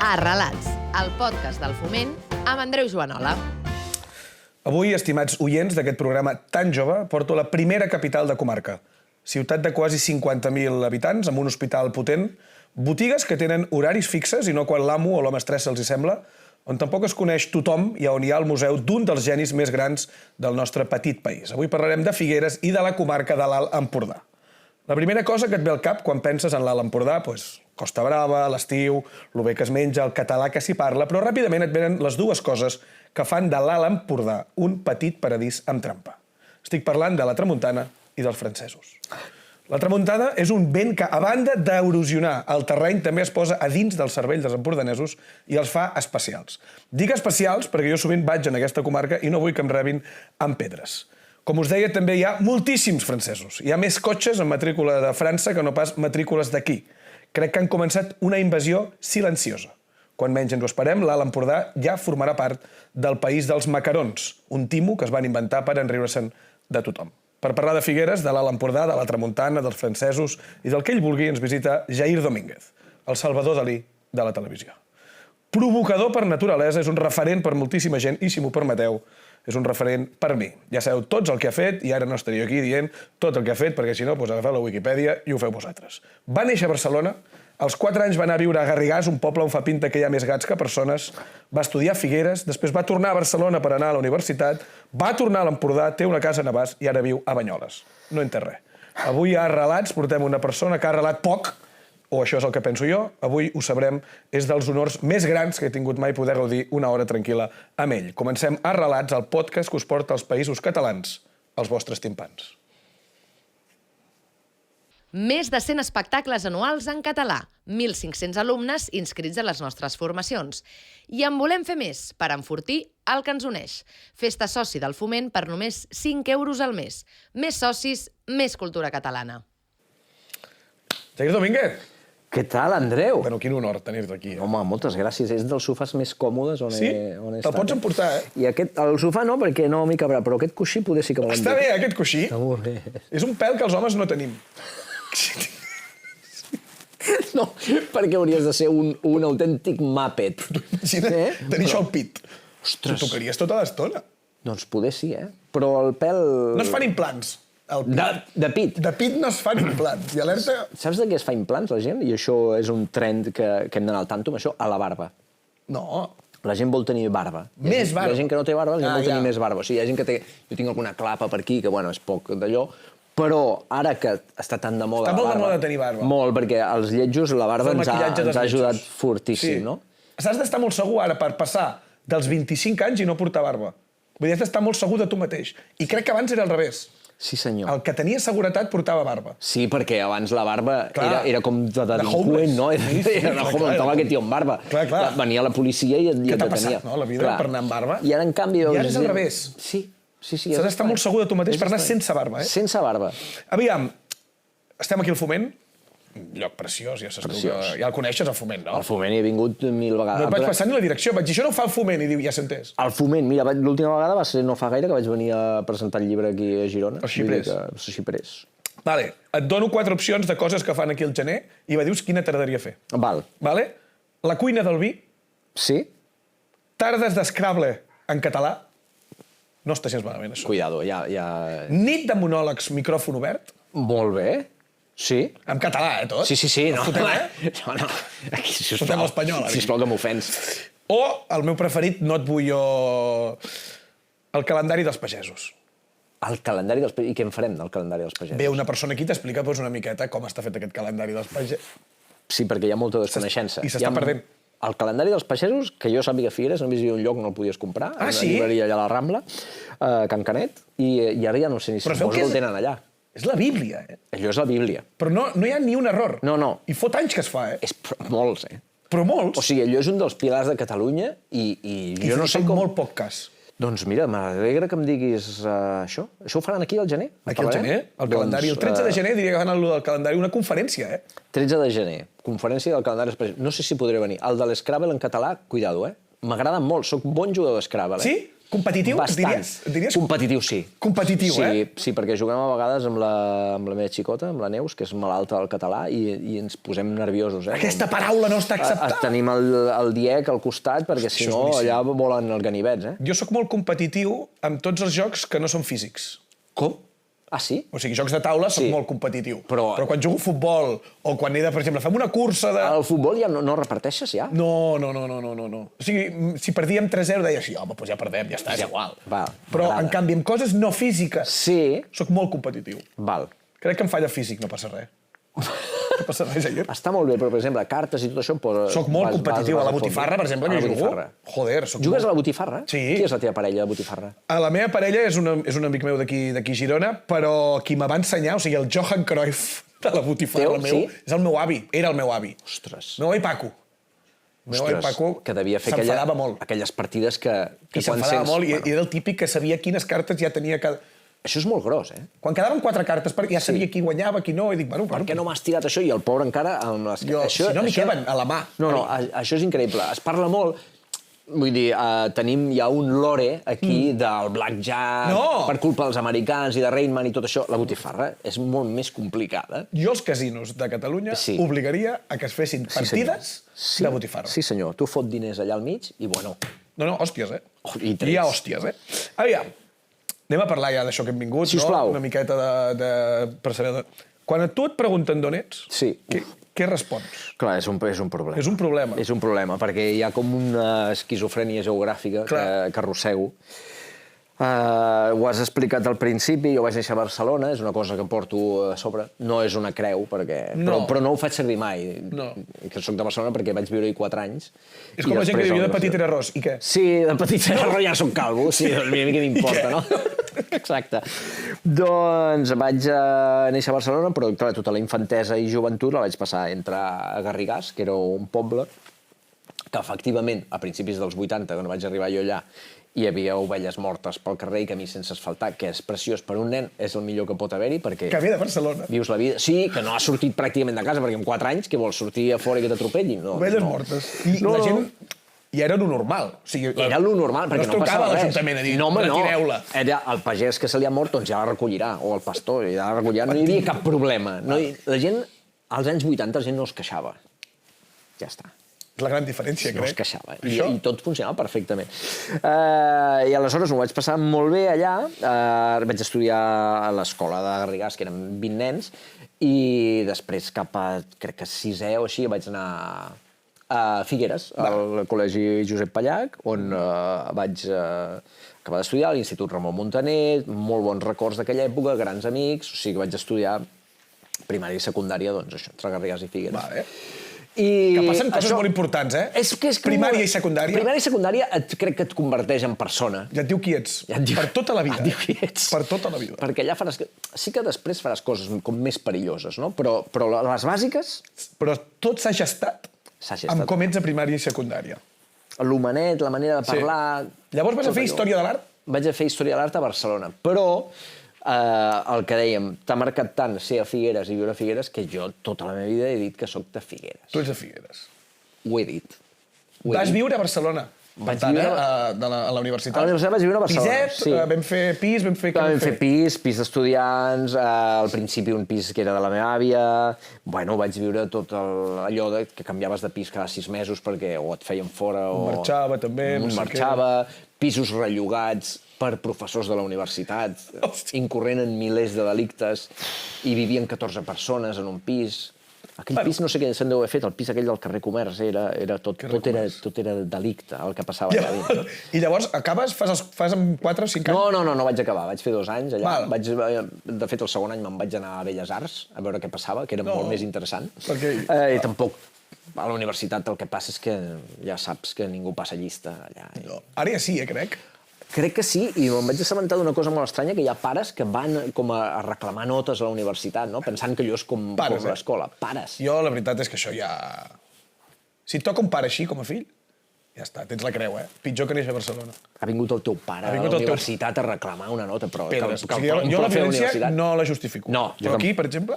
Arrelats, el podcast del Foment amb Andreu Joanola. Avui, estimats oients d'aquest programa tan jove, porto la primera capital de comarca. Ciutat de quasi 50.000 habitants, amb un hospital potent, botigues que tenen horaris fixes i no quan l'amo o l'home estrès se'ls hi sembla, on tampoc es coneix tothom i on hi ha el museu d'un dels genis més grans del nostre petit país. Avui parlarem de Figueres i de la comarca de l'Alt Empordà. La primera cosa que et ve al cap quan penses en l'Alt Empordà, Costa Brava, l'estiu, lo bé que es menja, el català que s'hi parla, però ràpidament et venen les dues coses que fan de l'Alt Empordà un petit paradís amb trampa. Estic parlant de la tramuntana i dels francesos. La tramuntana és un vent que, a banda d'erosionar el terreny, també es posa a dins del cervell dels empordanesos i els fa especials. Dic especials perquè jo sovint vaig en aquesta comarca i no vull que em rebin amb pedres. Com us deia, també hi ha moltíssims francesos. Hi ha més cotxes amb matrícula de França que no pas matrícules d'aquí. Crec que han començat una invasió silenciosa. Quan menys ens ho esperem, l'Alt Empordà ja formarà part del país dels macarons, un timo que es van inventar per enriure-se'n de tothom. Per parlar de Figueres, de l'Alt Empordà, de la tramuntana, dels francesos i del que ell vulgui, ens visita Jair Domínguez, el Salvador Dalí de la televisió. Provocador per naturalesa, és un referent per moltíssima gent i, si m'ho permeteu, és un referent per mi. Ja sabeu tots el que ha fet i ara no estaria aquí dient tot el que ha fet perquè si no, agafeu la Wikipedia i ho feu vosaltres. Va néixer a Barcelona, als 4 anys va anar a viure a Garrigàs, un poble on fa pinta que hi ha més gats que persones, va estudiar a Figueres, després va tornar a Barcelona per anar a la universitat, va tornar a l'Empordà, té una casa a Navàs i ara viu a Banyoles. No en té res. Avui a Arrelats portem una persona que ha arrelat poc, o això és el que penso jo, avui ho sabrem, és dels honors més grans que he tingut mai poder gaudir una hora tranquil·la amb ell. Comencem Arrelats, el podcast que us porta als països catalans, als vostres timpans. Més de 100 espectacles anuals en català, 1.500 alumnes inscrits a les nostres formacions. I en volem fer més, per enfortir el que ens uneix. Fes-te soci del Foment per només 5 euros al mes. Més socis, més cultura catalana. Jair Domínguez! Què tal, Andreu? Bueno, quin honor tenir-te aquí. Home, moltes gràcies. És dels sofàs més còmodes on he estat. Te'l pots emportar, eh? I el sofà no, perquè no m'hi cabrà, però aquest coixí poder sí que me l'hem Està bé, aquest coixí. Està molt bé. És un pèl que els homes no tenim. No, perquè hauries de ser un autèntic Muppet. Imagina tenir això al pit. Ostres. T'ho tocaries tota l'estona. Doncs poder sí, eh? Però el pèl... No es fan implants. De pit. De pit no es fan implants. I alerta... Saps de què es fa implants, la gent? I això és un trend que hem d'anar al tanto amb això, a la barba. No. La gent vol tenir barba. Més barba. Hi ha gent que no té barba, la gent vol tenir més barba. O sigui, hi ha gent que té... Jo tinc alguna clapa per aquí, que, bueno, és poc d'allò, però ara que està tan de moda Està molt la barba... de moda tenir barba. Molt, perquè als lletjos la barba ens ha ajudat fortíssim, no? Has d'estar molt segur ara per passar dels 25 anys i no portar barba. Vull dir, has d'estar molt segur de tu mateix. I crec que abans era al revés. Sí, senyor. El que tenia seguretat portava barba. Sí, perquè abans la barba era com de homeless. delinqüent, no? Sí, Era homeless, estava aquest tio amb barba. Clar. Venia la policia i et detenia. Què t'ha passat, no, la vida, per anar amb barba? I ara, en canvi... I ara és al revés. Sí. S'has d'estar molt segur de tu mateix per anar sense barba, eh? Sense barba. Aviam, estem aquí al Foment, un lloc preciós, ja saps tu que... Ja el coneixes, el Foment, no? Al Foment hi he vingut 1000 vegades. No et vaig passar ni la direcció, vaig dir, això no ho fa el Foment, i diu, ja s'ha entès. Al Foment, mira, l'última vegada va ser no fa gaire que vaig venir a presentar el llibre aquí a Girona. El Xiprés. El Xiprés. Vale, et dono 4 opcions de coses que fan aquí al gener i me dius quina t'agradaria fer. Val. Vale? La cuina del vi, Sí? tardes d'Scrabble en català, no està gens malament, això. Cuidado, ja... Nit de monòlegs, micròfon obert, Molt bé. Sí? en català, tot. Sí. No, Fotem, eh? no. Aquí, sisplau. Fotem l'espanyol, ara. Sisplau, que m'ofens. O, el meu preferit, no et vull jo... El calendari dels pagesos. El calendari dels pagesos. I què en farem del calendari dels pagesos? Ve una persona aquí i t'explica una miqueta com està fet aquest calendari dels pagesos. Sí, perquè hi ha molta desconeixença. I s'està perdent. El calendari dels pagesos, que jo sàpiga a Figueres, només hi havia un lloc on el podies comprar, Ah, en sí? una llibreria allà a la Rambla, a Can Canet, i ara ja no sé ni si suposo que el tenen allà. És la Bíblia, eh? Allò és la Bíblia. Però no hi ha ni un error. No. I fot anys que es fa, eh? És molts, eh? Però molts. O sigui, allò és un dels pilars de Catalunya i jo no sé com... molt poc cas. Doncs mira, m'alegra que em diguis això. Això ho faran aquí al gener? Aquí al gener, el calendari. El 13 de gener diria que fan el del calendari, una conferència, eh? 13 de gener, conferència del calendari especial. No sé si podré venir. El de l'Scrabble en català, cuidado, eh? M'agrada molt, soc bon jugador d'Scrabble, eh? Sí? Competitiu, diries? Competitiu, sí. Competitiu, Sí, perquè juguem a vegades amb la meva xicota, amb la Neus, que és malalta del català, i ens posem nerviosos. Aquesta paraula no està acceptada. Tenim el Diec al costat, perquè si no, allà volen els ganivets. Jo sóc molt competitiu amb tots els jocs que no són físics. Com? Ah, sí? O sigui, jocs de taula soc molt competitiu. Però quan jugo a futbol, o quan he de, per exemple, fem una cursa de... Al futbol ja no reparteixes, ja? No. O sigui, si perdíem 3-0, deia així, home, doncs ja perdem, ja està, és igual. Però, en canvi, amb coses no físiques, soc molt competitiu. Crec que em falla físic, no passa res. No passa res, Jair. Està molt bé, però, per exemple, cartes i tot això... Soc molt competitiu. A la botifarra, per exemple, que jugo. Joder, soc molt... Jugues a la botifarra? Sí. Qui és la teva parella de botifarra? La meva parella és un amic meu d'aquí Girona, però qui me va ensenyar, o sigui, el Johan Cruyff de la botifarra meu, és el meu avi, era el meu avi. Ostres. El meu avi Paco. El meu avi Paco s'enfadava molt. Aquelles partides que I s'enfadava molt, i era el típic que sabia quines cartes ja tenia cada... Això és molt gros, Quan quedaven 4 cartes, ja sabia qui guanyava, qui no, i dic, bueno... Per què no m'has tirat això? I el pobre encara... Si no m'hi queben a la mà. No, això és increïble. Es parla molt... Vull dir, hi ha un lore aquí del blackjack, per culpa dels americans i de Rainman i tot això. La botifarra és molt més complicada. Jo els casinos de Catalunya obligaria a que es fessin partides de botifarra. Sí, senyor. Tu fot diners allà al mig i, bueno... No, hòsties, Hi ha hòsties, Aviam. Anem a parlar ja d'això que hem vingut, sisplau. Una miqueta per saber... Quan a tu et pregunten d'on ets, què respons? Clar, és un problema. És un problema. És un problema, perquè hi ha com una esquizofrènia geogràfica que arrossego. Ho has explicat al principi, jo vaig néixer a Barcelona, és una cosa que em porto a sobre. No és una creu, però no ho faig servir mai. Que soc de Barcelona perquè vaig viure-hi 4 anys. És com la gent que diu, jo de petit era ros, i què? Sí, de petit era ros, ja soc calvo, sí, doncs mira, què m'importa, no? Exacte. Doncs vaig néixer a Barcelona, però clar, tota la infantesa i joventut la vaig passar entre Garrigàs, que era un poble que efectivament, a principis dels 80, quan vaig arribar jo allà, hi havia ovelles mortes pel carrer i camí sense asfaltar, que és preciós per un nen, és el millor que pot haver-hi, perquè... Que ve de Barcelona. Vius la vida... Sí, que no ha sortit pràcticament de casa, perquè amb 4 anys, que vols sortir a fora i que t'atropellin? Ovelles mortes. I la gent... I era lo normal. Era lo normal, perquè no passava res. No es trucava a l'Ajuntament a dir, retireu-la. Era el pagès que se li ha mort, doncs ja la recollirà, o el pastor, ja la recollirà. No hi havia cap problema. La gent, als anys 80, la gent no es queixava. Ja està. És la gran diferència, crec. No es queixava. I tot funcionava perfectament. I aleshores m'ho vaig passar molt bé allà. Vaig estudiar a l'escola de Garrigàs, que eren 20 nens, i després cap a, crec que 6è o així, vaig anar a Figueres, al Col·legi Josep Pallac, on vaig acabar d'estudiar a l'Institut Ramon Muntaner, molt bons records d'aquella època, grans amics, o sigui que vaig estudiar primària i secundària, doncs això, entre Garrigàs i Figueres. Que passen coses molt importants, Primària i secundària. Primària i secundària crec que et converteix en persona. Ja et diu qui ets. Per tota la vida. Et diu qui ets. Per tota la vida. Perquè allà faràs... Sí que després faràs coses com més perilloses, no? Però les bàsiques... Però tot s'ha gestat amb com ets a primària i secundària. L'homenet, la manera de parlar... Llavors vas a fer Història de l'Art? Vaig a fer Història de l'Art a Barcelona, però... el que dèiem, t'ha marcat tant ser a Figueres i viure a Figueres que jo tota la meva vida he dit que sóc de Figueres. Tu ets de Figueres. Ho he dit. Vas viure a Barcelona? Vaig viure a la universitat? A la universitat vaig viure a Barcelona. Piset, vam fer pis, vam fer pis d'estudiants, al principi un pis que era de la meva àvia, bueno, vaig viure tot allò que canviaves de pis cada 6 mesos perquè o et feien fora o... Marxava també, no sé què. Pisos rellogats per professors de la universitat, incorrent en milers de delictes, i vivien 14 persones en un pis. Aquell pis no sé què se'n deu haver fet, el pis aquell del carrer Comerç, tot era delicte el que passava allà dins. I llavors acabes, fas amb 4 o 5 anys? No vaig acabar, vaig fer 2 anys allà. De fet, el segon any me'n vaig anar a Belles Arts a veure què passava, que era molt més interessant. I tampoc a la universitat el que passa és que ja saps que ningú passa llista allà. Ara ja sí, crec. Crec que sí, i em vaig assabentar d'una cosa molt estranya, que hi ha pares que van com a reclamar notes a la universitat, no? Pensant que allò és com l'escola. Pares. Jo, la veritat és que això ja... Si et toca un pare així, com a fill, ja està, tens la creu, Pitjor que néixer a Barcelona. Ha vingut el teu pare a la universitat a reclamar una nota, però... Jo la violència no la justifico. Però aquí, per exemple...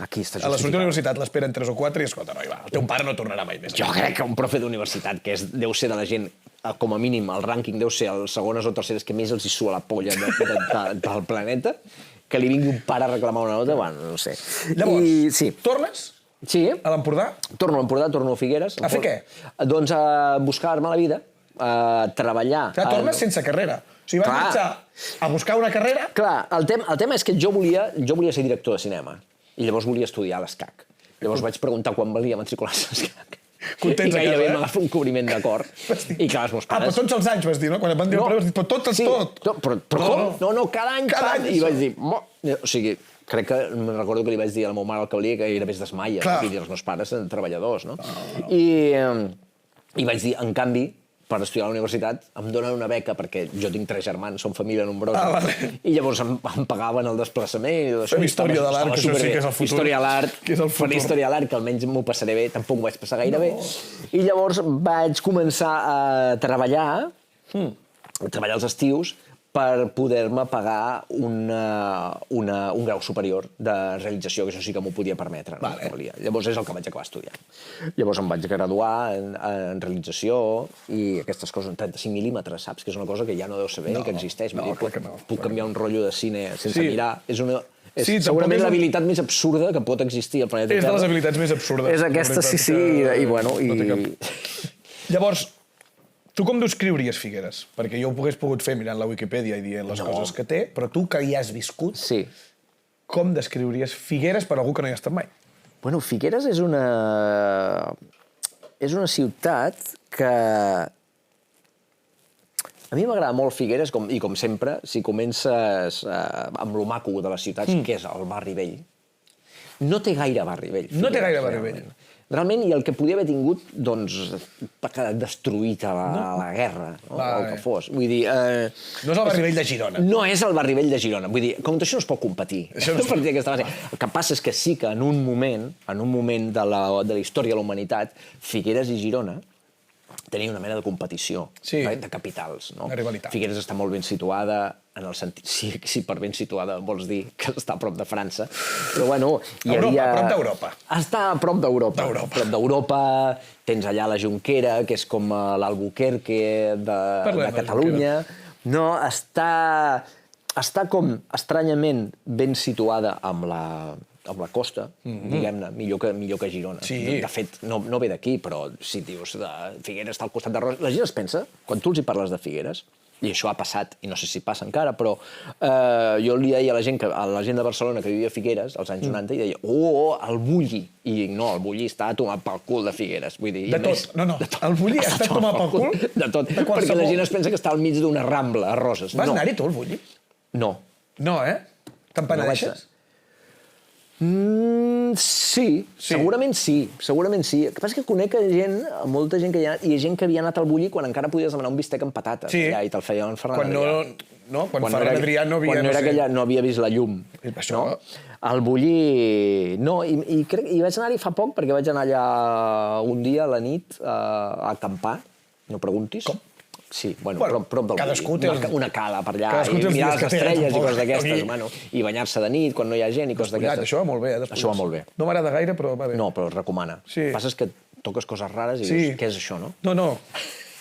Aquí està justificat. A la sortida d'universitat l'esperen 3 o 4 i escolta, no, el teu pare no tornarà mai més. Jo crec que un profe d'universitat, que deu ser de la gent com a mínim, el rànquing deu ser les segones o terceres que més els hi sua la polla del planeta, que li vingui un pare a reclamar una nota, bueno, no sé. Llavors, sí. tornes Sí, a l'Empordà? torno a Empordà, torno a Figueres. A fer què? Doncs a buscar-me la vida, a treballar. Clar, tornes sense carrera. O sigui, vas marxar a buscar una carrera... Clar, el tema és que jo volia ser director de cinema i llavors volia estudiar a l'ESCAC. Llavors vaig preguntar quan valia matricular-se a l'ESCAC. Contents I a casa, gairebé m'agafa un cobriment d'acord. I clar, els meus pares... però tots els anys vas dir, no? Quan et van dir el preu, vas dir, però tot és tot. Però com? No, cada any. Cada any, I vaig dir... O sigui, crec que me'n recordo que li vaig dir a la meva mare al que volia que gairebé es desmaia. I dir, els meus pares eren treballadors, no? I vaig dir, en canvi, per estudiar a la universitat, em donen una beca, perquè jo tinc 3 germans, som família nombrosa, i llavors em pagaven el desplaçament. Fem història de l'art, que això sí que és el futur. Història de l'art, faré història de l'art, que almenys m'ho passaré bé, tampoc m'ho vaig passar gaire bé. I llavors vaig començar a treballar els estius, per poder-me pagar un grau superior de realització, que això sí que m'ho podia permetre. Llavors és el que vaig acabar estudiant. Llavors em vaig graduar en realització i aquestes coses, en 35 mil·límetres, saps? Que és una cosa que ja no deu saber ni que existeix. Puc canviar un rotllo de cine sense mirar. És segurament l'habilitat més absurda que pot existir al planeta Terra. És de les habilitats més absurdes. És aquesta, sí. I bueno... Llavors, tu com descriuries Figueres? Perquè jo ho hagués pogut fer mirant la Wikipedia i dient les coses que té, però tu que hi has viscut, com descriuries Figueres per algú que no hi ha estat mai? Bueno, Figueres és una ciutat que... A mi m'agrada molt Figueres, i com sempre, si comences amb lo maco de les ciutats, que és el barri vell. No té gaire barri vell. No té gaire barri vell. Realment, i el que podia haver tingut, doncs, ha quedat destruït a la guerra, o el que fos. Vull dir... No és el barri vell de Girona. No és el barri vell de Girona. Vull dir, com això no es pot competir. El que passa és que sí que en un moment de la història de la humanitat, Figueres i Girona tenien una mena de competició de capitals. De rivalitat. Figueres està molt ben situada, en el sentit... Si per ben situada vols dir que està a prop de França, però bueno... Europa, a prop d'Europa. Està a prop d'Europa. A prop d'Europa, tens allà la Jonquera, que és com l'Albuquerque de Catalunya. No, està com estranyament ben situada amb la costa, diguem-ne, millor que Girona. De fet, no ve d'aquí, però si dius Figueres està al costat de Roses... La gent es pensa, quan tu els hi parles de Figueres, i això ha passat, i no sé si passa encara, però jo li deia a la gent de Barcelona que vivia a Figueres als anys 90 i deia, el Bulli. I no, el Bulli està tomat pel cul de Figueres. De tot, no. El Bulli està tomat pel cul? De tot, perquè la gent es pensa que està al mig d'una rambla a Roses. Vas anar-hi tu, al Bulli? No. No, Te'n penedeixes? Sí, segurament sí. El que passa és que conec molta gent que hi ha, i gent que havia anat al Bulli quan encara podies demanar un bistec amb patates. I te'l feia en Ferran Adrià. Quan Ferran Adrià no havia... no havia vist la llum. Al Bulli... No, i vaig anar-hi fa poc, perquè vaig anar allà un dia a la nit a acampar. No preguntis. Com? Sí, prop del Bulli. Una cala per allà, mirar les estrelles i coses d'aquestes, i banyar-se de nit quan no hi ha gent i coses d'aquestes. Això va molt bé, Això va molt bé. No m'agrada gaire, però va bé. No, però es recomana. El que passa és que toques coses rares i dius, què és això, no? No.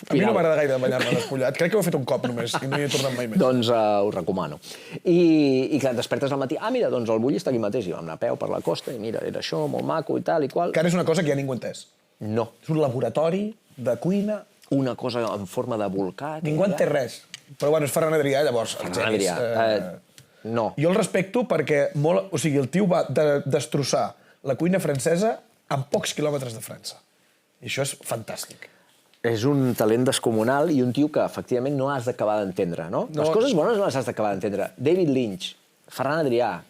A mi no m'agrada gaire banyar-me despullat. Crec que ho he fet un cop només i no hi he tornat mai més. Doncs ho recomano. I clar, despertes al matí, mira, doncs el Bulli està aquí mateix, i vam anar a peu per la costa, i mira, era això, molt maco i tal i qual. Que ara és una cosa que ja ningú ha entès. No. És un laboratori de cuina... Una cosa en forma de volcà... Ningú entén res. Però bueno, és Ferran Adrià, llavors... Ferran Adrià. No. Jo el respecto perquè el tio va destrossar la cuina francesa en pocs quilòmetres de França. I això és fantàstic. És un talent descomunal i un tio que, efectivament, no has d'acabar d'entendre, no? Les coses bones no les has d'acabar d'entendre. David Lynch, Ferran Adrià,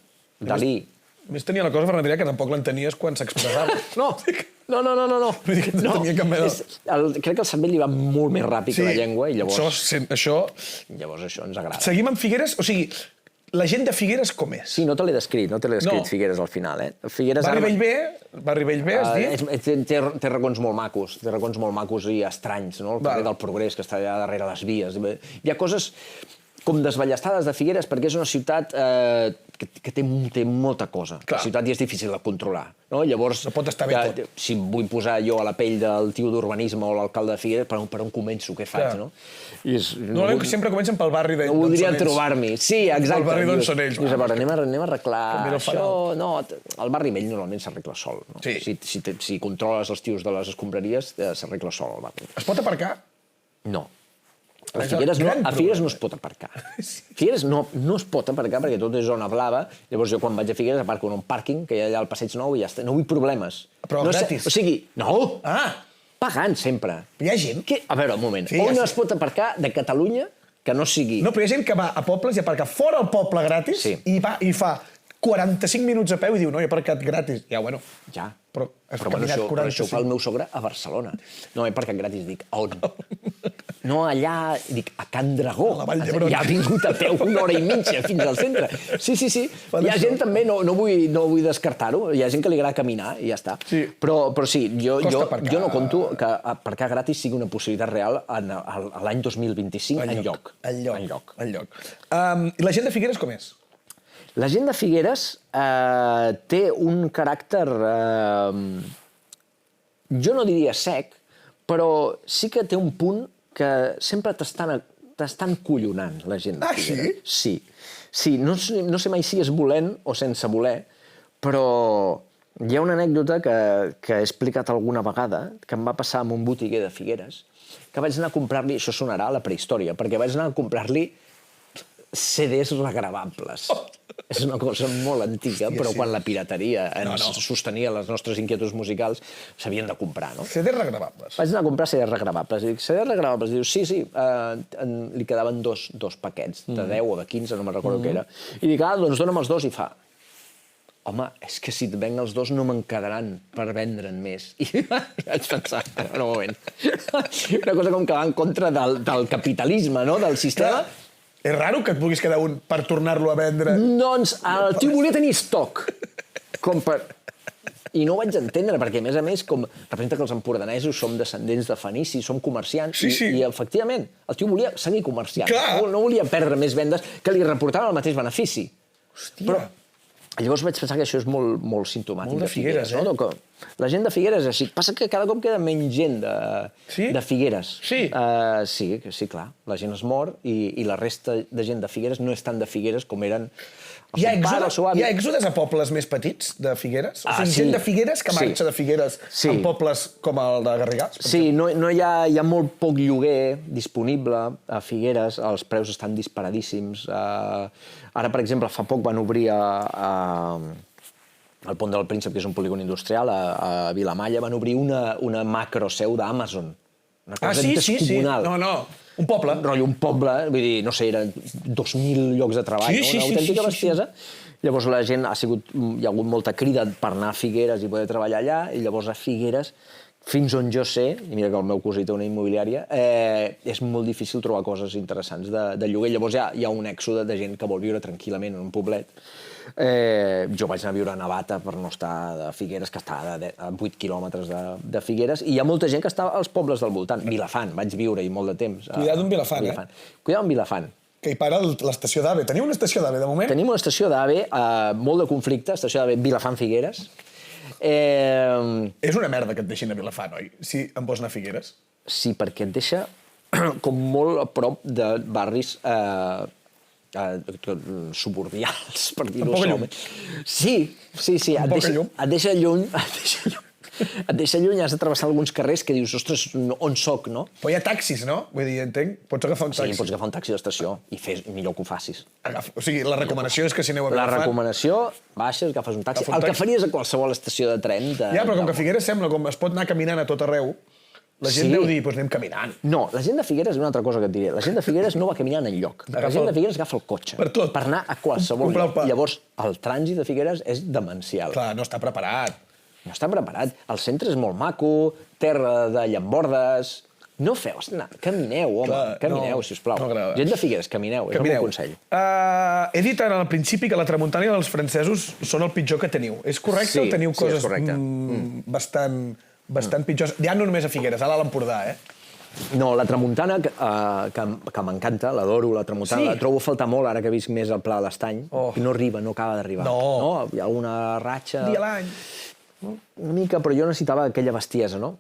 Dalí... A més tenia la cosa, Ferran Adrià, que tampoc l'entenies quan s'expressava. No. Vull dir que no tenia cap mena... Crec que el cervell li va molt més ràpid que la llengua i llavors... Llavors això ens agrada. Seguim amb Figueres, o sigui, la gent de Figueres com és? Sí, no te l'he descrit Figueres al final, Barri Bellver, has dit? Té racons molt macos i estranys, no? El carrer del Progrés, que està allà darrere les vies. Hi ha coses com desballestades de Figueres perquè és una ciutat que té molta cosa. Clar. La ciutat ja és difícil de controlar. No? Llavors, No pot estar bé tot. si vull posar jo a la pell del tio d'urbanisme o l'alcalde de Figueres, per on començo, què faig? Clar. No? I és, Normalment sempre comencen pel barri no d'on voldria són ells. trobar-m'hi. Sí, exacte. El barri d'on són ells. Dius, a veure, anem a arreglar Canvia el això. fanal. No, el barri vell normalment s'arregla sol. No? Sí. Si controles els tios de les escombraries, s'arregla sol el barri. Es pot aparcar? No. A És el Figueres, gran a Figueres problema. no es pot aparcar. Figueres no es pot aparcar perquè tot és zona blava. Llavors jo quan vaig a Figueres aparco en un pàrquing que hi ha allà al Passeig Nou i ja està. No vull problemes. Però no gratis. O sigui, no! Ah, Pagant sempre. hi ha gent... A veure, un moment. Sí, On ja es pot aparcar de Catalunya que no sigui... No, però hi ha gent que va a pobles i aparca fora el poble gratis Sí. i fa 45 minuts a peu i diu, no, he aparcat gratis. Ja, bueno, Ja. però has Però bueno, caminat però això ho fa el 45. meu sogre a Barcelona. No, he aparcat gratis, dic, a on? No, allà, dic, a Can Dragó. A la Vall d'Hebron. Ja ha vingut a peu 1 hora i mitja fins al centre. Sí. Fan Hi ha això. gent també, no vull descartar-ho, hi ha gent que li agrada caminar i ja està. Sí. Però sí, Costa aparcar. jo no conto que aparcar gratis sigui una possibilitat real a l'any 2025 enlloc. Enlloc. I la gent de Figueres com és? La gent de Figueres té un caràcter, jo no diria sec, però sí que té un punt que sempre t'estan collonant, la gent de Ah, Figueres. Sí, no sé mai si és volent o sense voler, però hi ha una anècdota que he explicat alguna vegada, que em va passar amb un botiguer de Figueres, que vaig anar a comprar-li, això sonarà a la prehistòria, perquè vaig anar a comprar-li CDs regravables. És una cosa molt antiga, però quan la pirateria ens sostenia les nostres inquietuds musicals, s'havien de comprar, no? CDs regravables. Vaig anar a comprar CDs regravables. I dic, CDs regravables? Diu, sí, li quedaven dos paquets, de 10 o de 15, no me'n recordo què era. I dic, doncs dona'm els dos, i fa... Home, és que si et venc els dos no me'n quedaran per vendre'n més. I vaig pensar, un moment, una cosa com que va en contra del capitalisme, no?, del sistema. Clar. És raro que et vulguis quedar un per tornar-lo a vendre. Doncs el tio volia tenir estoc. I no ho vaig entendre, perquè, a més, com representa que els empordanesos som descendents de fenicis, som comerciants, i efectivament, el tio volia seguir comerciant. Clar. No volia perdre més vendes que li reportaven el mateix benefici. Hòstia. Però llavors vaig pensar que això és molt simptomàtic Molt de Figueres, no? Que la gent de Figueres és així. Passa que cada cop queda menys gent de Figueres. Sí? Sí, clar. La gent es mor i la resta de gent de Figueres no és tant de Figueres com eren el seu pare, el seu avi. Hi ha èxodes a pobles més petits de Figueres? O sigui, sí. gent de Figueres que marxa de Figueres en pobles com el de Garrigàs? Sí, no hi ha molt poc lloguer disponible a Figueres, els preus estan disparadíssims. Ara, per exemple, fa poc van obrir al Pont del Príncep, que és un polígon industrial, a Vilamalla, van obrir una macroseu d'Amazon. Una cosa descomunal. No, un poble. Un poble, vull dir, no sé, eren 2.000 llocs de treball, una autèntica bestiesa. Llavors la gent hi ha hagut molta crida per anar a Figueres i poder treballar allà, i llavors a Figueres, fins on jo sé, i mira que el meu cosí té una immobiliària, és molt difícil trobar coses interessants de lloguer. Llavors hi ha un èxode de gent que vol viure tranquil·lament en un poblet. Jo vaig anar a viure a Navata per no estar de Figueres, que està a 8 quilòmetres de Figueres, i hi ha molta gent que està als pobles del voltant. Vilafant, vaig viure-hi molt de temps. Cuidado amb Vilafant, Cuidado amb Vilafant. Que hi para l'estació d'AVE. Teniu una estació d'AVE, de moment? Tenim una estació d'AVE, molt de conflicte, estació d'AVE Vilafant-Figueres. És una merda que et deixin a Vilafant, oi? Si em vols anar a Figueres. Sí, perquè et deixa com molt a prop de barris suburbials, per dir-ho solament. Sí, et deixa lluny. Et deixa lluny, has de travessar alguns carrers que dius, ostres, on soc, no? Però hi ha taxis, no? Vull dir, entenc, pots agafar un taxi. Sí, pots agafar un taxi d'estació i millor que ho facis. O sigui, la recomanació és que si aneu a Vilafant... La recomanació, baixes, agafes un taxi. El que faries a qualsevol estació de tren... Ja, però com que Figueres sembla com es pot anar caminant a tot arreu, la gent deu dir, doncs anem caminant. No, la gent de Figueres, una altra cosa que et diré, la gent de Figueres no va caminant enlloc. La gent de Figueres agafa el cotxe. Per tot. Per anar a qualsevol lloc. Llavors, el trànsit de Figueres és demencial. Clar, no està preparat. No està preparat. El centre és molt maco, terra de llambordes... No feu, camineu, home, camineu, sisplau. Gent de Figueres, camineu, és el meu consell. He dit al principi que la tramuntana i els francesos són el pitjor que teniu. És correcte o teniu coses bastant pitjors? Ja no només a Figueres, a l'Alt Empordà, No, la tramuntana, que m'encanta, l'adoro, la tramuntana, la trobo a faltar molt ara que visc més al Pla de l'Estany, i no arriba, no acaba d'arribar. No. Hi ha alguna ratxa... Dia a l'any. Una mica, però jo necessitava aquella bestiesa, no?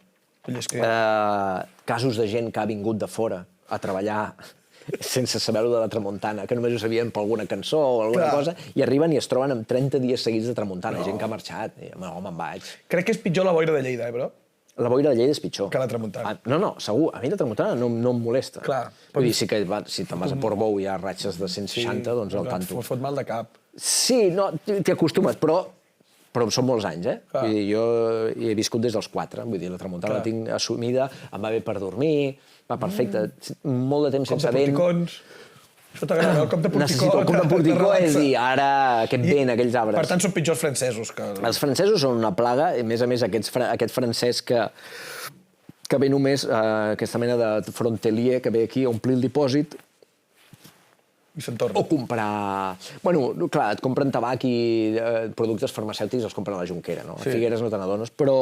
Casos de gent que ha vingut de fora a treballar sense saber-ho de la tramuntana, que només ho sabien per alguna cançó o alguna cosa, i arriben i es troben amb 30 dies seguits de tramuntana, gent que ha marxat. I, home, me'n vaig. Crec que és pitjor la boira de Lleida, bro? La boira de Lleida és pitjor. Que la tramuntana. No, segur. A mi la tramuntana no em molesta. Clar. Vull dir, si te'n vas a Portbou i hi ha ratxes de 160, doncs al tanto. Et fot mal de cap. Sí, no, t'hi acostumes, però són molts anys, eh? Vull dir, jo hi he viscut des dels 4. Vull dir, la tramuntana la tinc assumida, em va bé per dormir, va perfecte. Molt de temps sense vent. Porticons. Això t'agrada, el cop de porticó. Necessito el cop de porticó, és dir, ara aquest vent, aquells arbres. Per tant, són pitjors francesos. Els francesos són una plaga, i a més aquest francès que ve només, aquesta mena de frontelier que ve aquí a omplir el dipòsit, i se'n torna. o comprar... Bueno, clar, et compren tabac i productes farmacèutics els compren a la Jonquera, no? A Figueres no te n'adones, però